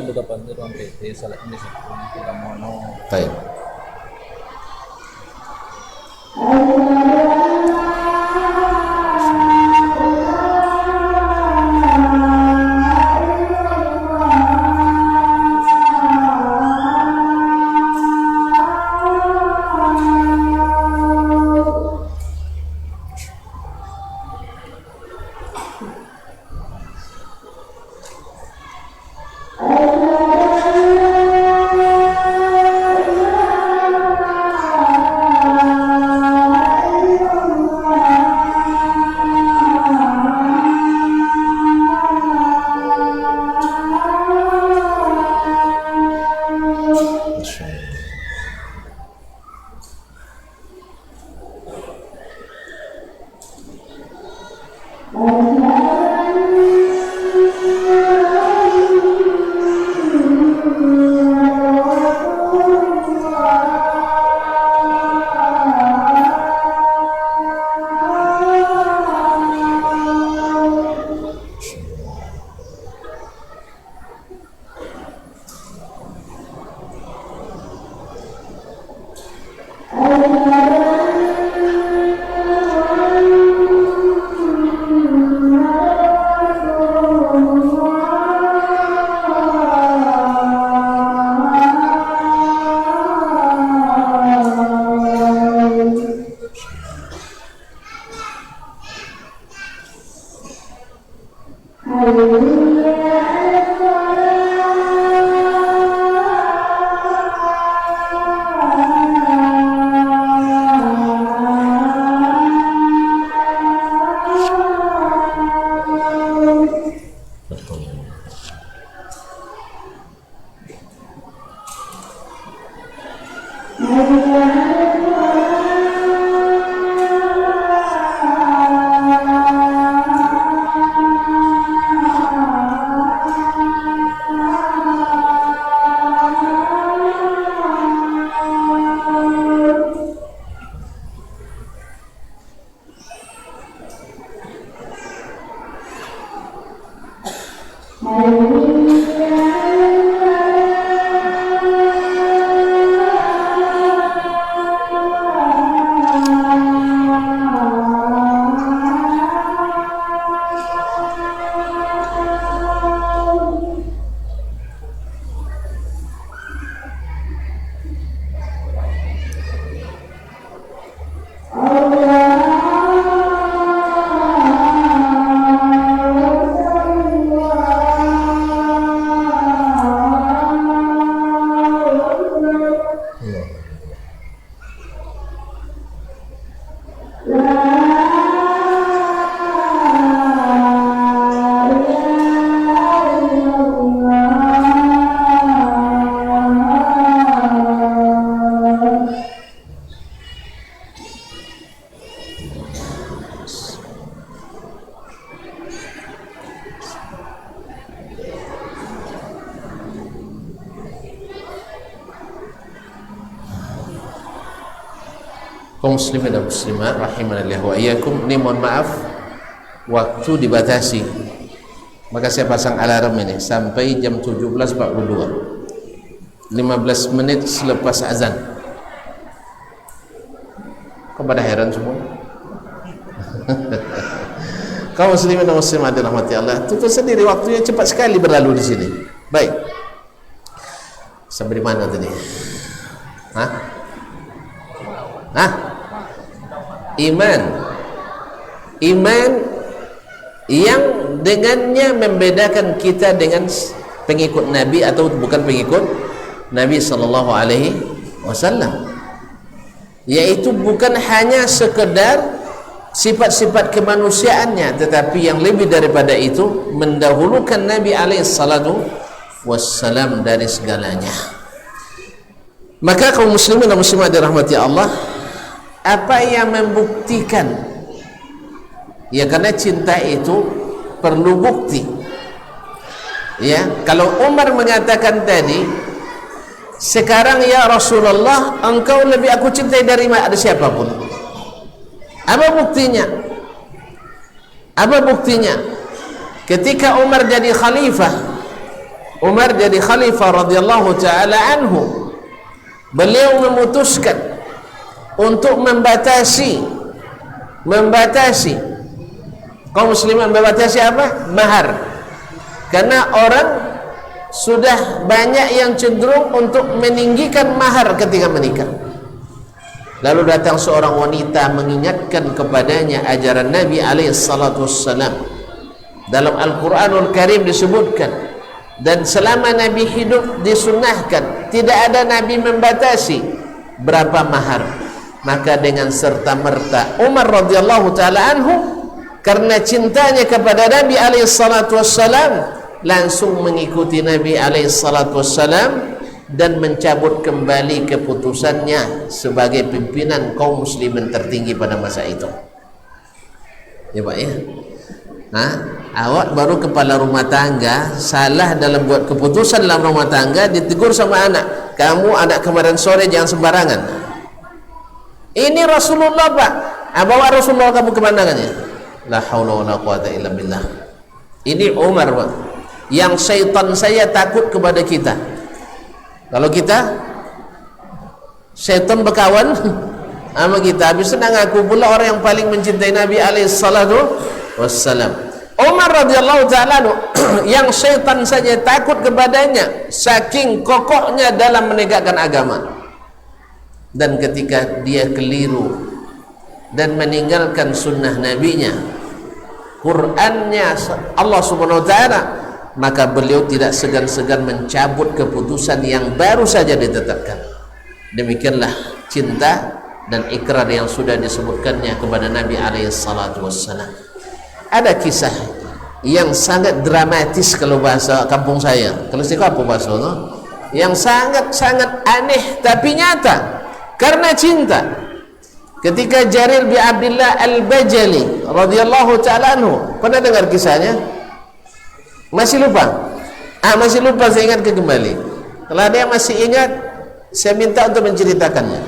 Kaum muslimin dan muslimat rahimanallah wa iyyakum, ini mohon maaf waktu dibatasi, maka saya pasang alarm ini sampai jam 17.42, 15 menit selepas azan. Kau pada heran semua? Kaum muslimin dan muslimat dirahmati Allah, tutup sendiri, waktunya cepat sekali berlalu di sini. Baik, sampai di mana tadi? Hah? Iman yang dengannya membedakan kita dengan pengikut Nabi atau bukan pengikut Nabi sallallahu alaihi wasallam, yaitu bukan hanya sekedar sifat-sifat kemanusiaannya, tetapi yang lebih daripada itu mendahulukan Nabi alaihi salatu wassalam dari segalanya. Maka kaum muslimin dan muslimat dirahmati Allah, apa yang membuktikan? Ya, karena cinta itu perlu bukti. Ya, kalau Umar mengatakan tadi, sekarang ya Rasulullah, engkau lebih aku cintai dari ada siapapun. Apa buktinya? Apa buktinya? Ketika Umar jadi khalifah, radhiyallahu taala anhu, beliau memutuskan untuk membatasi kaum muslimin, membatasi apa? Mahar. Karena orang sudah banyak yang cenderung untuk meninggikan mahar ketika menikah. Lalu datang seorang wanita mengingatkan kepadanya ajaran Nabi alaihi salatu wassalam. Dalam Al-Quranul Karim disebutkan, dan selama Nabi hidup disunnahkan, tidak ada Nabi membatasi berapa mahar. Maka dengan serta-merta Umar radhiyallahu taala anhu, karena cintanya kepada Nabi alaihi salatu wassalam, langsung mengikuti Nabi alaihi salatu wassalam dan mencabut kembali keputusannya sebagai pimpinan kaum muslimin tertinggi pada masa itu. Ya Pak ya. Awak baru kepala rumah tangga, salah dalam buat keputusan dalam rumah tangga, ditegur sama anak, kamu anak kemarin sore jangan sembarangan. Ini Rasulullah Pak, bawa Rasulullah kamu kemandangannya. La haula wala quwata illa billah. Ini Umar Pak, yang syaitan saya takut kepada kita. Kalau kita syaitan berkawan sama kita, habis senang aku pula orang yang paling mencintai Nabi alaihi salatu wassalam. Umar radhiyallahu ta'ala yang syaitan saja takut kepadanya saking kokohnya dalam menegakkan agama. Dan ketika dia keliru dan meninggalkan sunnah nabinya, Qur'annya Allah subhanahu wa ta'ala, maka beliau tidak segan-segan mencabut keputusan yang baru saja ditetapkan. Demikianlah cinta dan ikrar yang sudah disebutkannya kepada Nabi alaihi salatu wassalam. Ada kisah yang sangat dramatis kalau bahasa kampung saya, kalau saya apa bahasa itu, yang sangat-sangat aneh tapi nyata karena cinta. Ketika Jarir bin Abdullah Al-Bajali radhiyallahu ta'ala anhu, pernah dengar kisahnya? Masih lupa? Masih lupa, saya ingatkan kembali. Kalau ada yang masih ingat, saya minta untuk menceritakannya.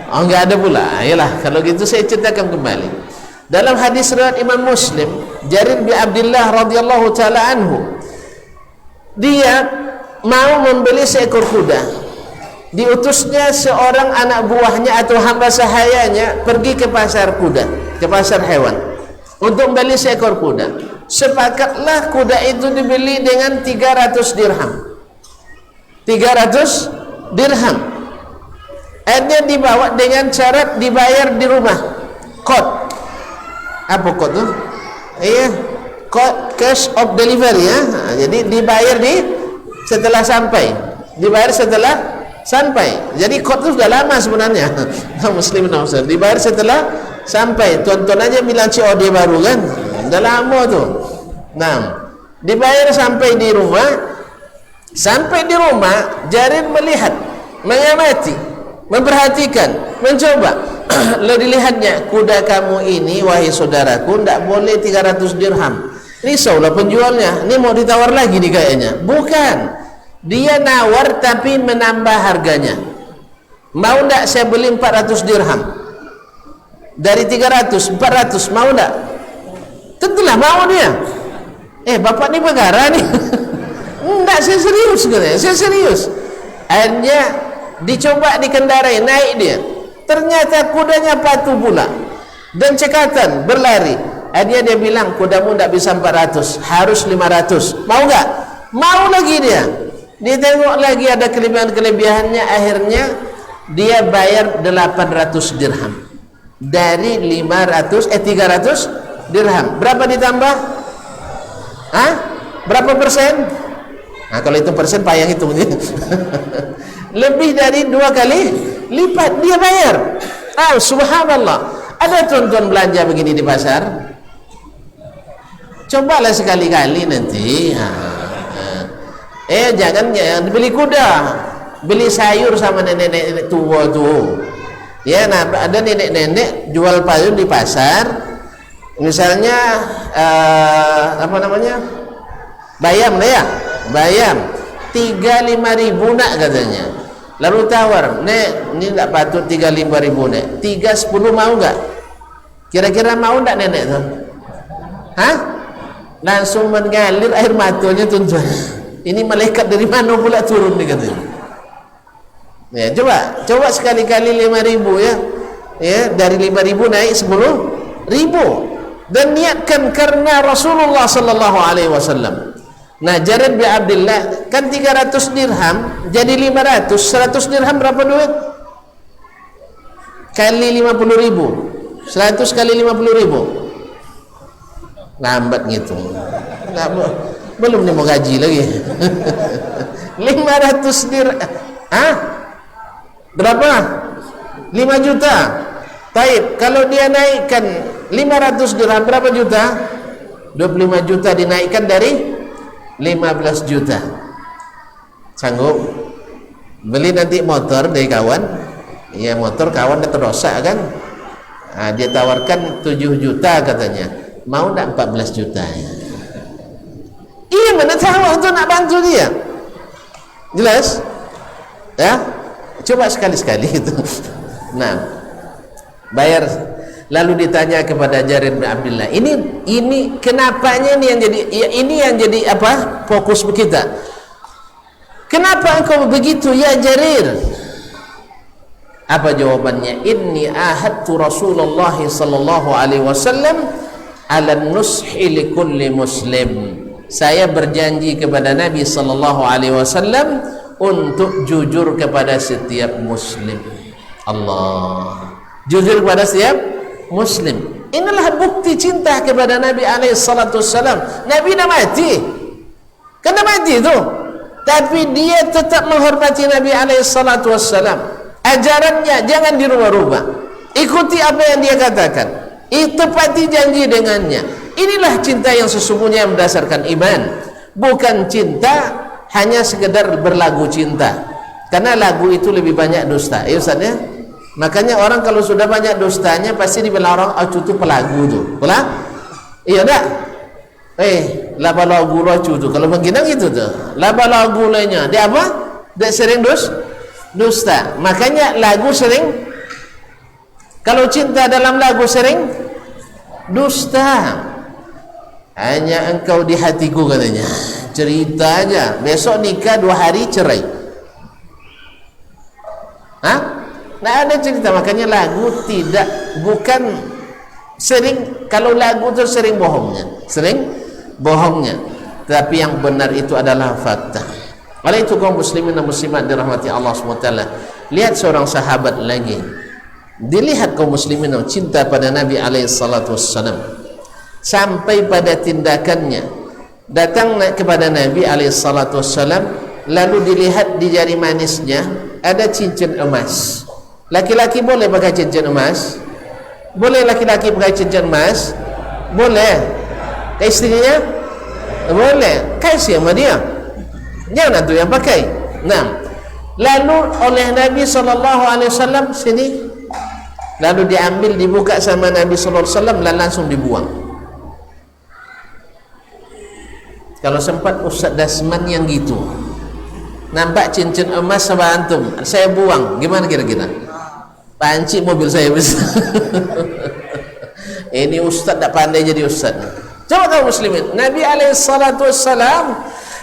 Enggak ada pula. Ayolah, kalau gitu saya ceritakan kembali. Dalam hadis riwayat Imam Muslim, Jarir bin Abdullah radhiyallahu ta'ala anhu, dia mau membeli seekor kuda. Diutusnya seorang anak buahnya atau hamba sahayanya pergi ke pasar kuda, ke pasar hewan, untuk membeli seekor kuda. Sepakatlah kuda itu dibeli dengan 300 dirham. 300 dirham. Akhirnya dibawa dengan syarat dibayar di rumah. Qad. Apa qad tu? Iya, qad, cash of delivery ya. Jadi dibayar setelah sampai. Dibayar setelah sampai. Jadi qad itu sudah lama sebenarnya. Muslim Ustaz. Dibayar setelah sampai. Tuan-tuan aja bilang COD baru kan. Sudah lama tu. Nah, dibayar sampai di rumah. Sampai di rumah, Jarir melihat, mengamati, memperhatikan, mencoba. Lalu dilihatnya, kuda kamu ini wahai saudaraku tidak boleh 300 dirham. Risaulah penjualnya, ini mau ditawar lagi nih kayaknya. Bukan, dia nawar tapi menambah harganya. Mau tidak saya beli 400 dirham? Dari 300, 400, mau tidak? Tentulah mau dia. Bapak ini perkara nih. Enggak, saya serius sebenarnya, saya serius. Akhirnya dicoba dikendarai, naik dia. Ternyata kudanya patuh pula dan cekatan berlari. Akhirnya dia bilang, kudamu tidak bisa 400, harus 500. Mau enggak? Mau lagi dia. Dia tengok lagi ada kelebihan-kelebihannya. Akhirnya dia bayar 800 dirham dari 300 dirham. Berapa ditambah? Berapa persen? Kalau itu persen payah hitung. Lebih dari 2 kali lipat dia bayar. Subhanallah. Ada tuan-tuan belanja begini di pasar? Cobalah sekali-kali nanti. Jangan beli kuda, beli sayur sama nenek-nenek tua tuh. Ya, nah ada nenek-nenek jual payung di pasar. Misalnya apa namanya? Bayam lah ya. Bayam 35.000 nak katanya. Lalu tawar, nek ini tak patut 35.000 nek. 310 mau enggak? Kira-kira mau enggak nenek tu? Langsung mengalir air matanya tuan-tuan. Ini malaikat dari mana pula turun ni katanya. Ya, coba sekali-kali 5.000 ya. Ya, dari 5.000 naik 10.000. Dan niatkan karena Rasulullah sallallahu alaihi wasallam. Nah, Jarir bin Abdullah kan 300 dirham jadi 500. 100 dirham berapa duit? Kali 50.000. 100 kali 50.000. Lambat ngitung. Belum nih mau gaji lagi. 500 dirham. Berapa? 5 juta. Taib, kalau dia naikkan 500 dirham berapa juta? 25 juta dinaikkan dari 15 juta. Sanggup beli nanti motor dari kawan? Ya, motor kawan terdosa kan. Dia tawarkan 7 juta katanya. mau tak 14 juta ya? Iya, mana tahu untuk nak bantu dia. Jelas? Ya? Coba sekali-sekali itu. Nah, bayar. Lalu ditanya kepada Jarir bin Abdullah, ini kenapanya ini yang jadi apa? Fokus kita. Kenapa engkau begitu ya Jarir? Apa jawabannya? Inni ahadtu Rasulullah sallallahu alaihi wasallam ala nushi li kulli muslim. Saya berjanji kepada Nabi sallallahu alaihi wasallam untuk jujur kepada setiap muslim. Allah. Jujur kepada setiap muslim. Inilah bukti cinta kepada Nabi alaihi salatu wasallam. Nabi dah mati. Kan dah mati tu. Tapi dia tetap menghormati Nabi alaihi salatu wasallam. Ajarannya jangan dirubah-rubah. Ikuti apa yang dia katakan. Tepati janji dengannya. Inilah cinta yang sesungguhnya berdasarkan iman. Bukan cinta hanya sekedar berlagu cinta. Karena lagu itu lebih banyak dusta. Ya Ustaz ya? Makanya orang kalau sudah banyak dustanya pasti dibilang orang, oh itu pelagu tu. Betul? Iya tak? Laba lagu rocu tu. Kalau mengginang itu tu. Laba lagu lainnya. Dia apa? Dia sering dusta. Makanya lagu sering, kalau cinta dalam lagu sering dusta. Hanya engkau di hatiku katanya. Cerita aja. Besok nikah 2 hari cerai. Hah? Nah ada cerita. Makanya lagu bukan sering. Kalau lagu itu sering bohongnya. Tapi yang benar itu adalah fakta. Oleh itu kaum muslimin dan muslimat dirahmati Allah SWT, lihat seorang sahabat lagi. Dilihat kaum muslimin yang cinta pada Nabi SAW sampai pada tindakannya. Datang kepada Nabi SAW, lalu dilihat di jari manisnya ada cincin emas. Laki-laki boleh pakai cincin emas? Boleh laki-laki pakai cincin emas? Boleh. Ke istrinya? Boleh. Kasih sama dia. Jangan tu yang pakai. Nah, lalu oleh Nabi SAW sini, lalu diambil, dibuka sama Nabi SAW dan langsung dibuang. Kalau sempat Ustaz Dasman yang gitu, nampak cincin emas sama antum, saya buang, gimana kira-kira? Panci mobil saya besar. Ini Ustaz tak pandai jadi Ustaz. Coba kaum muslimin, Nabi SAW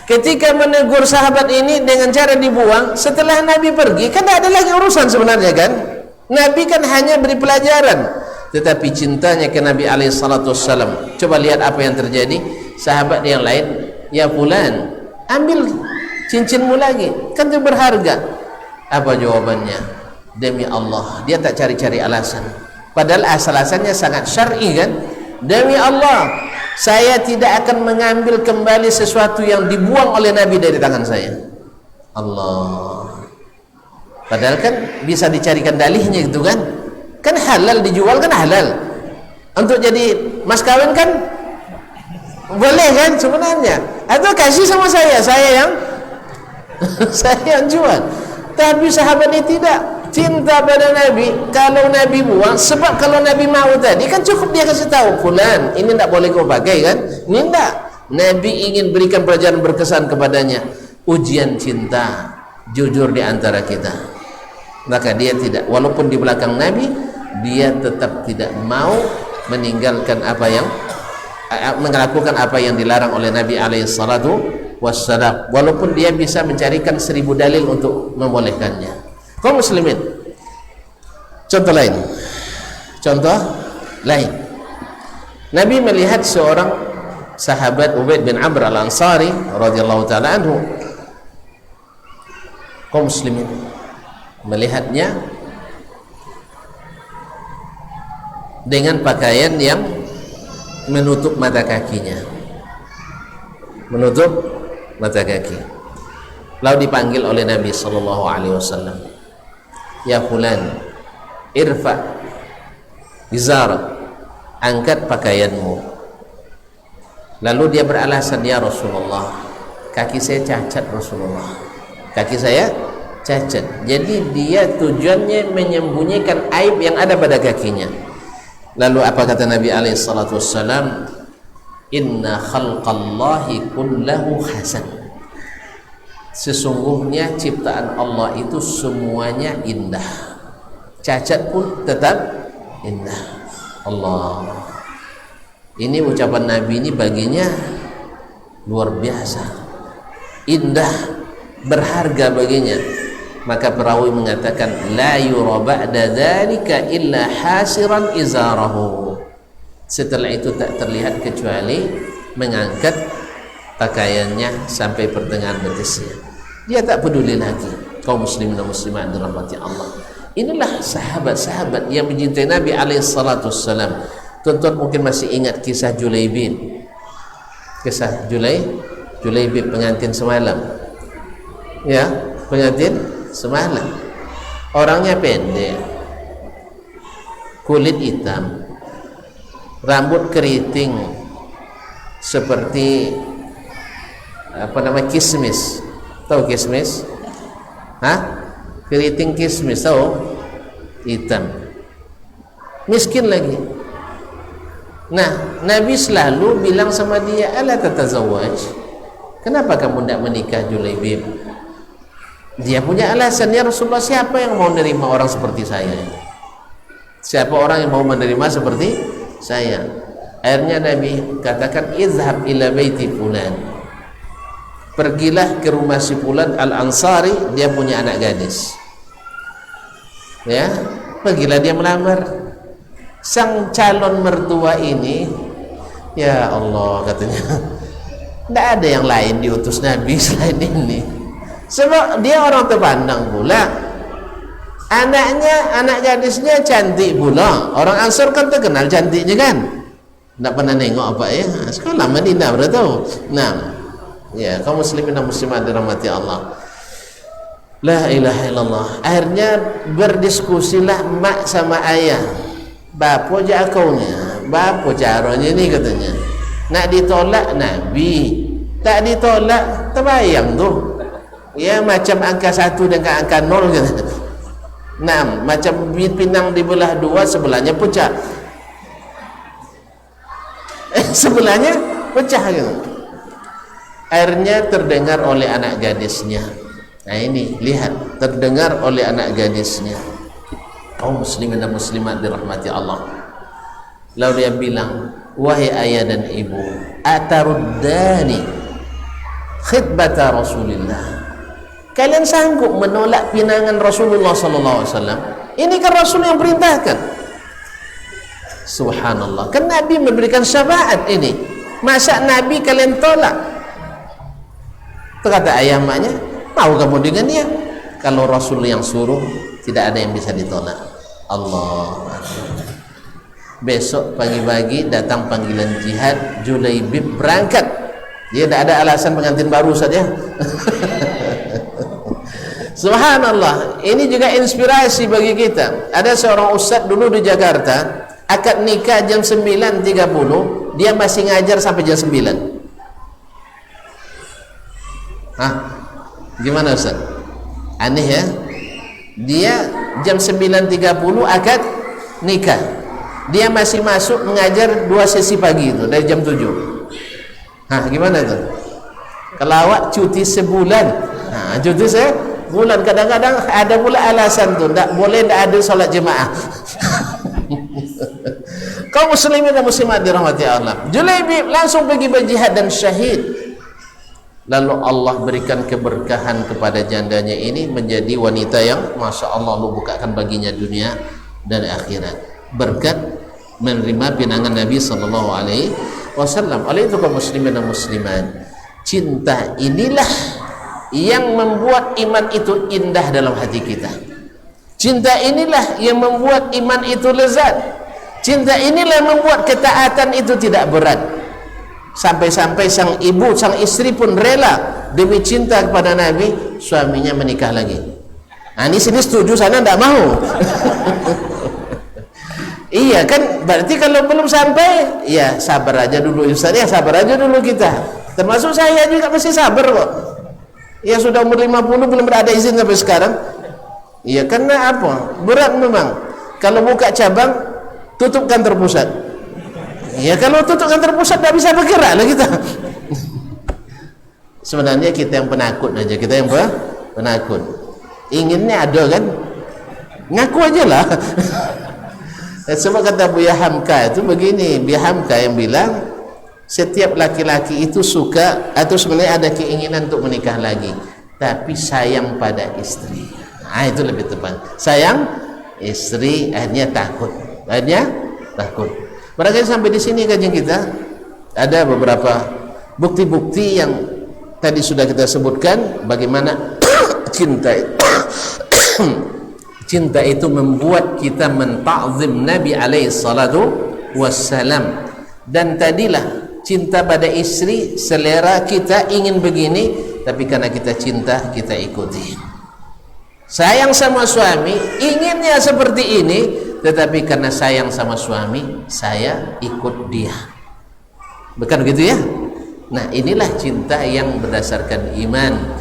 ketika menegur sahabat ini dengan cara dibuang, setelah Nabi pergi, kan tak ada lagi urusan sebenarnya kan? Nabi kan hanya beri pelajaran, tetapi cintanya ke Nabi SAW. Coba lihat apa yang terjadi. Sahabat yang lain, ya fulan, ambil cincinmu lagi, kan itu berharga. Apa jawabannya? Demi Allah, dia tak cari-cari alasan. Padahal asal-asalnya sangat syar'i kan? Demi Allah, saya tidak akan mengambil kembali sesuatu yang dibuang oleh Nabi dari tangan saya. Allah. Padahal kan bisa dicarikan dalihnya gitu kan? Kan halal dijual, kan halal. Untuk jadi mas kawin kan boleh kan sebenarnya. Atau kasih sama saya yang saya yang jual. Tapi sahabat ini tidak cinta pada Nabi. Kalau Nabi buang, sebab kalau Nabi mau tadi kan cukup dia kasih tahu, fulan ini tidak boleh kau pakai kan? Ini tidak. Nabi ingin berikan pelajaran berkesan kepadanya. Ujian cinta jujur di antara kita. Maka dia tidak, walaupun di belakang Nabi, dia tetap tidak mau meninggalkan melakukan apa yang dilarang oleh Nabi SAW, walaupun dia bisa mencarikan 1000 dalil untuk membolehkannya. Kaum muslimin, contoh lain, Nabi melihat seorang sahabat Ubaid bin Amr al-Ansari radhiyallahu ta'ala anhu. Kaum muslimin melihatnya dengan pakaian yang menutup mata kakinya, lalu dipanggil oleh Nabi SAW, ya fulan, irfa izar, angkat pakaianmu. Lalu dia beralasan, ya Rasulullah, kaki saya cacat Rasulullah, kaki saya cacat. Jadi dia tujuannya menyembunyikan aib yang ada pada kakinya. Lalu apa kata Nabi alaihi salatu wassalam? Inna khalqallahi kullahu hasan. Sesungguhnya ciptaan Allah itu semuanya indah, cacat pun tetap indah. Allah, ini ucapan Nabi ini baginya luar biasa, indah, berharga baginya. Maka perawi mengatakan la yura ba'da dzalika illa hasiran izarahu. Setelah itu tak terlihat kecuali mengangkat pakaiannya sampai pertengahan betisnya. Dia tak peduli lagi. Kaum muslimin dan muslimat dirahmati Allah, inilah sahabat-sahabat yang mencintai Nabi alaihi salatu wassalam. Tuan-tuan mungkin masih ingat kisah Julaibib. Kisah Julaibib pengantin semalam. Ya, pengantin semalam. Orangnya pendek, kulit hitam, rambut keriting seperti kismis. Tahu kismis? Keriting kismis, tahu? Hitam, miskin lagi. Nah, Nabi selalu bilang sama dia, ala tatazawwaj, kenapa kamu tidak menikah Julaibib? Dia punya alasan, ya Rasulullah, siapa yang mau menerima orang seperti saya? Siapa orang yang mau menerima seperti saya? Akhirnya Nabi katakan, izhab ila baiti fulan, pergilah ke rumah si fulan al-Ansari, dia punya anak gadis. Ya, pergilah dia melamar. Sang calon mertua ini, ya Allah, katanya, tidak ada yang lain diutus Nabi selain ini. Sebab dia orang terpandang pula, anak gadisnya cantik pula. Orang Ansar kan terkenal cantiknya kan, tidak pernah nengok apa ya, sekolah Madinah berapa tahu. Nah, ya, kaum muslimin dan muslimat dirahmati Allah, la ilaha illallah. Akhirnya berdiskusilah mak sama ayah. Bapa jakaunya, bapa caranya ni, katanya. Nak ditolak Nabi, tak ditolak terbayang tu. Ya, macam angka 1 dengan angka 0 gitu. Nah, macam pinang dibelah dua, sebelahnya pecah. Sebelahnya pecah gitu. Akhirnya terdengar oleh anak gadisnya. Nah ini, lihat, terdengar oleh anak gadisnya. Kaum muslimin dan muslimat dirahmati Allah. Lalu dia bilang, wahai ayah dan ibu, ataruddani khidbata Rasulillah, kalian sanggup menolak pinangan Rasulullah sallallahu alaihi wasallam? Ini kan Rasul yang perintahkan. Subhanallah, kan Nabi memberikan syafaat ini, masa Nabi kalian tolak? Kata ayah maknya, mau kamu dengan dia? Kalau Rasul yang suruh, tidak ada yang bisa ditolak. Allah. Besok pagi-pagi datang panggilan jihad, Julaibib berangkat. Dia tidak ada alasan pengantin baru saja. Subhanallah, ini juga inspirasi bagi kita. Ada seorang ustaz dulu di Jakarta, akad nikah jam 9.30, dia masih ngajar sampai jam 9. Gimana ustaz? Aneh ya? Dia jam 9.30 akad nikah, dia masih masuk mengajar 2 sesi pagi itu dari jam 7. Gimana itu? Kalau awak cuti sebulan, cuti sebulan, kadang-kadang ada pula alasan tuh, tak boleh, tak ada solat jemaah. Kaum muslimin dan muslimat dirahmati Allah, Julaibib langsung pergi berjihad dan syahid. Lalu Allah berikan keberkahan kepada jandanya ini, menjadi wanita yang Masya Allah, Allah bukakan baginya dunia dan akhirat berkat menerima pinangan Nabi sallallahu alaihi wasallam. Oleh itu kaum muslimin dan muslimat, cinta inilah yang membuat iman itu indah dalam hati kita. Cinta inilah yang membuat iman itu lezat. Cinta inilah yang membuat ketaatan itu tidak berat. Sampai-sampai sang ibu, sang istri pun rela demi cinta kepada Nabi, suaminya menikah lagi. Ini sini setuju, sana tidak mau. Iya kan, berarti kalau belum sampai, ya sabar aja dulu Ustaz, ya sabar aja dulu kita. Termasuk saya juga masih sabar kok. Ya sudah umur 50 belum ada izin sampai sekarang. Iya, karena apa? Berat memang. Kalau buka cabang tutup kantor pusat. Ya kalau tutup kantor pusat tidak bisa bergerak lah kita. Sebenarnya kita yang penakut aja, kita yang penakut. Inginnya ada kan? Ngaku aja lah. Sebab kata Buya Hamka itu begini, Buya Hamka yang bilang setiap laki-laki itu suka atau sebenarnya ada keinginan untuk menikah lagi, tapi sayang pada istri. Nah, itu lebih tepat. Sayang istri, akhirnya takut. Barangkali sampai di sini kajian kita ada beberapa bukti-bukti yang tadi sudah kita sebutkan bagaimana cinta itu membuat kita menta'zim Nabi alaihi salatu wassalam. Dan tadilah cinta pada istri, selera kita ingin begini, tapi karena kita cinta kita ikuti. Sayang sama suami, inginnya seperti ini, tetapi karena sayang sama suami saya ikut dia. Bukan begitu ya? Nah, inilah cinta yang berdasarkan iman,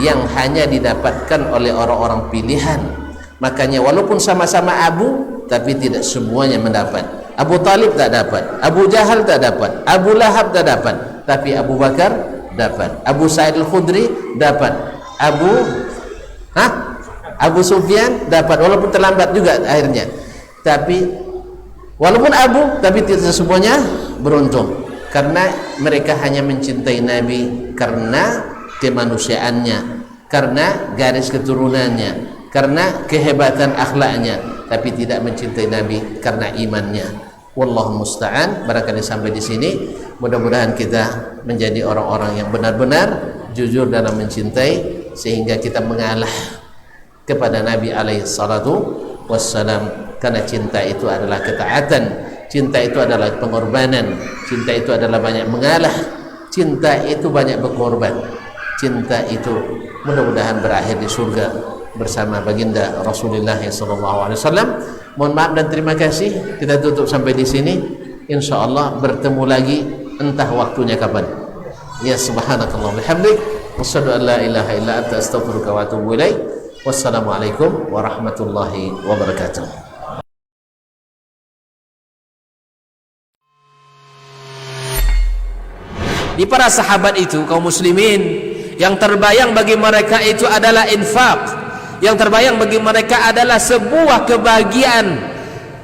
yang hanya didapatkan oleh orang-orang pilihan. Makanya walaupun sama-sama Abu, tapi tidak semuanya mendapat. Abu Talib tak dapat, Abu Jahal tak dapat, Abu Lahab tak dapat, tapi Abu Bakar dapat, Abu Sa'id Al-Khudri dapat, Abu Sufyan dapat, walaupun terlambat juga akhirnya. Tapi walaupun Abu, tapi tidak semuanya beruntung, karena mereka hanya mencintai Nabi karena kemanusiaannya, karena garis keturunannya, karena kehebatan akhlaknya, tapi tidak mencintai Nabi karena imannya. Wallahu musta'an. Barangkali sampai di sini, mudah-mudahan kita menjadi orang-orang yang benar-benar jujur dalam mencintai, sehingga kita mengalah kepada Nabi alaihi salatu wassalam. Karena cinta itu adalah ketaatan, cinta itu adalah pengorbanan, cinta itu adalah banyak mengalah, cinta itu banyak berkorban. Cinta itu mudah-mudahan berakhir di surga bersama baginda Rasulullah SAW. Mohon maaf dan terima kasih. Kita tutup sampai di sini. InsyaAllah bertemu lagi, entah waktunya kapan. Ya subhanakallah bihamdik, wasyhadu an la ilaha illa anta astaghfiruka wa atubu ilaik. Wassalamualaikum warahmatullahi wabarakatuh. Di para sahabat itu, kaum muslimin, yang terbayang bagi mereka itu adalah infak. Yang terbayang bagi mereka adalah sebuah kebahagiaan,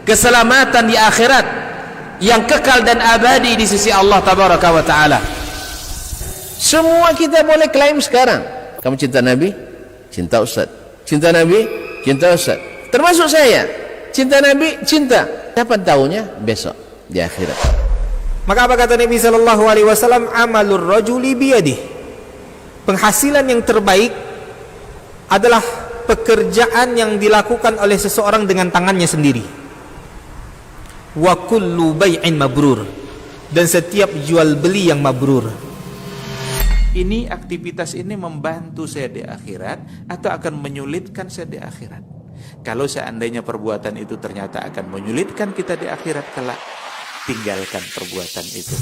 keselamatan di akhirat yang kekal dan abadi di sisi Allah tabaraka wa taala. Semua kita boleh klaim sekarang. Kamu cinta Nabi? Cinta Ustaz. Cinta Nabi? Cinta Ustaz. Termasuk saya. Cinta Nabi? Cinta. Kapan tahunya? Besok di akhirat. Maka apa kata Nabi sallallahu alaihi wasallam? Amalur rajuli biyadih. Penghasilan yang terbaik adalah pekerjaan yang dilakukan oleh seseorang dengan tangannya sendiri. Wa kullu bai'in mabrur. Dan setiap jual beli yang mabrur. Ini aktivitas ini membantu saya di akhirat atau akan menyulitkan saya di akhirat? Kalau seandainya perbuatan itu ternyata akan menyulitkan kita di akhirat kelak, tinggalkan perbuatan itu.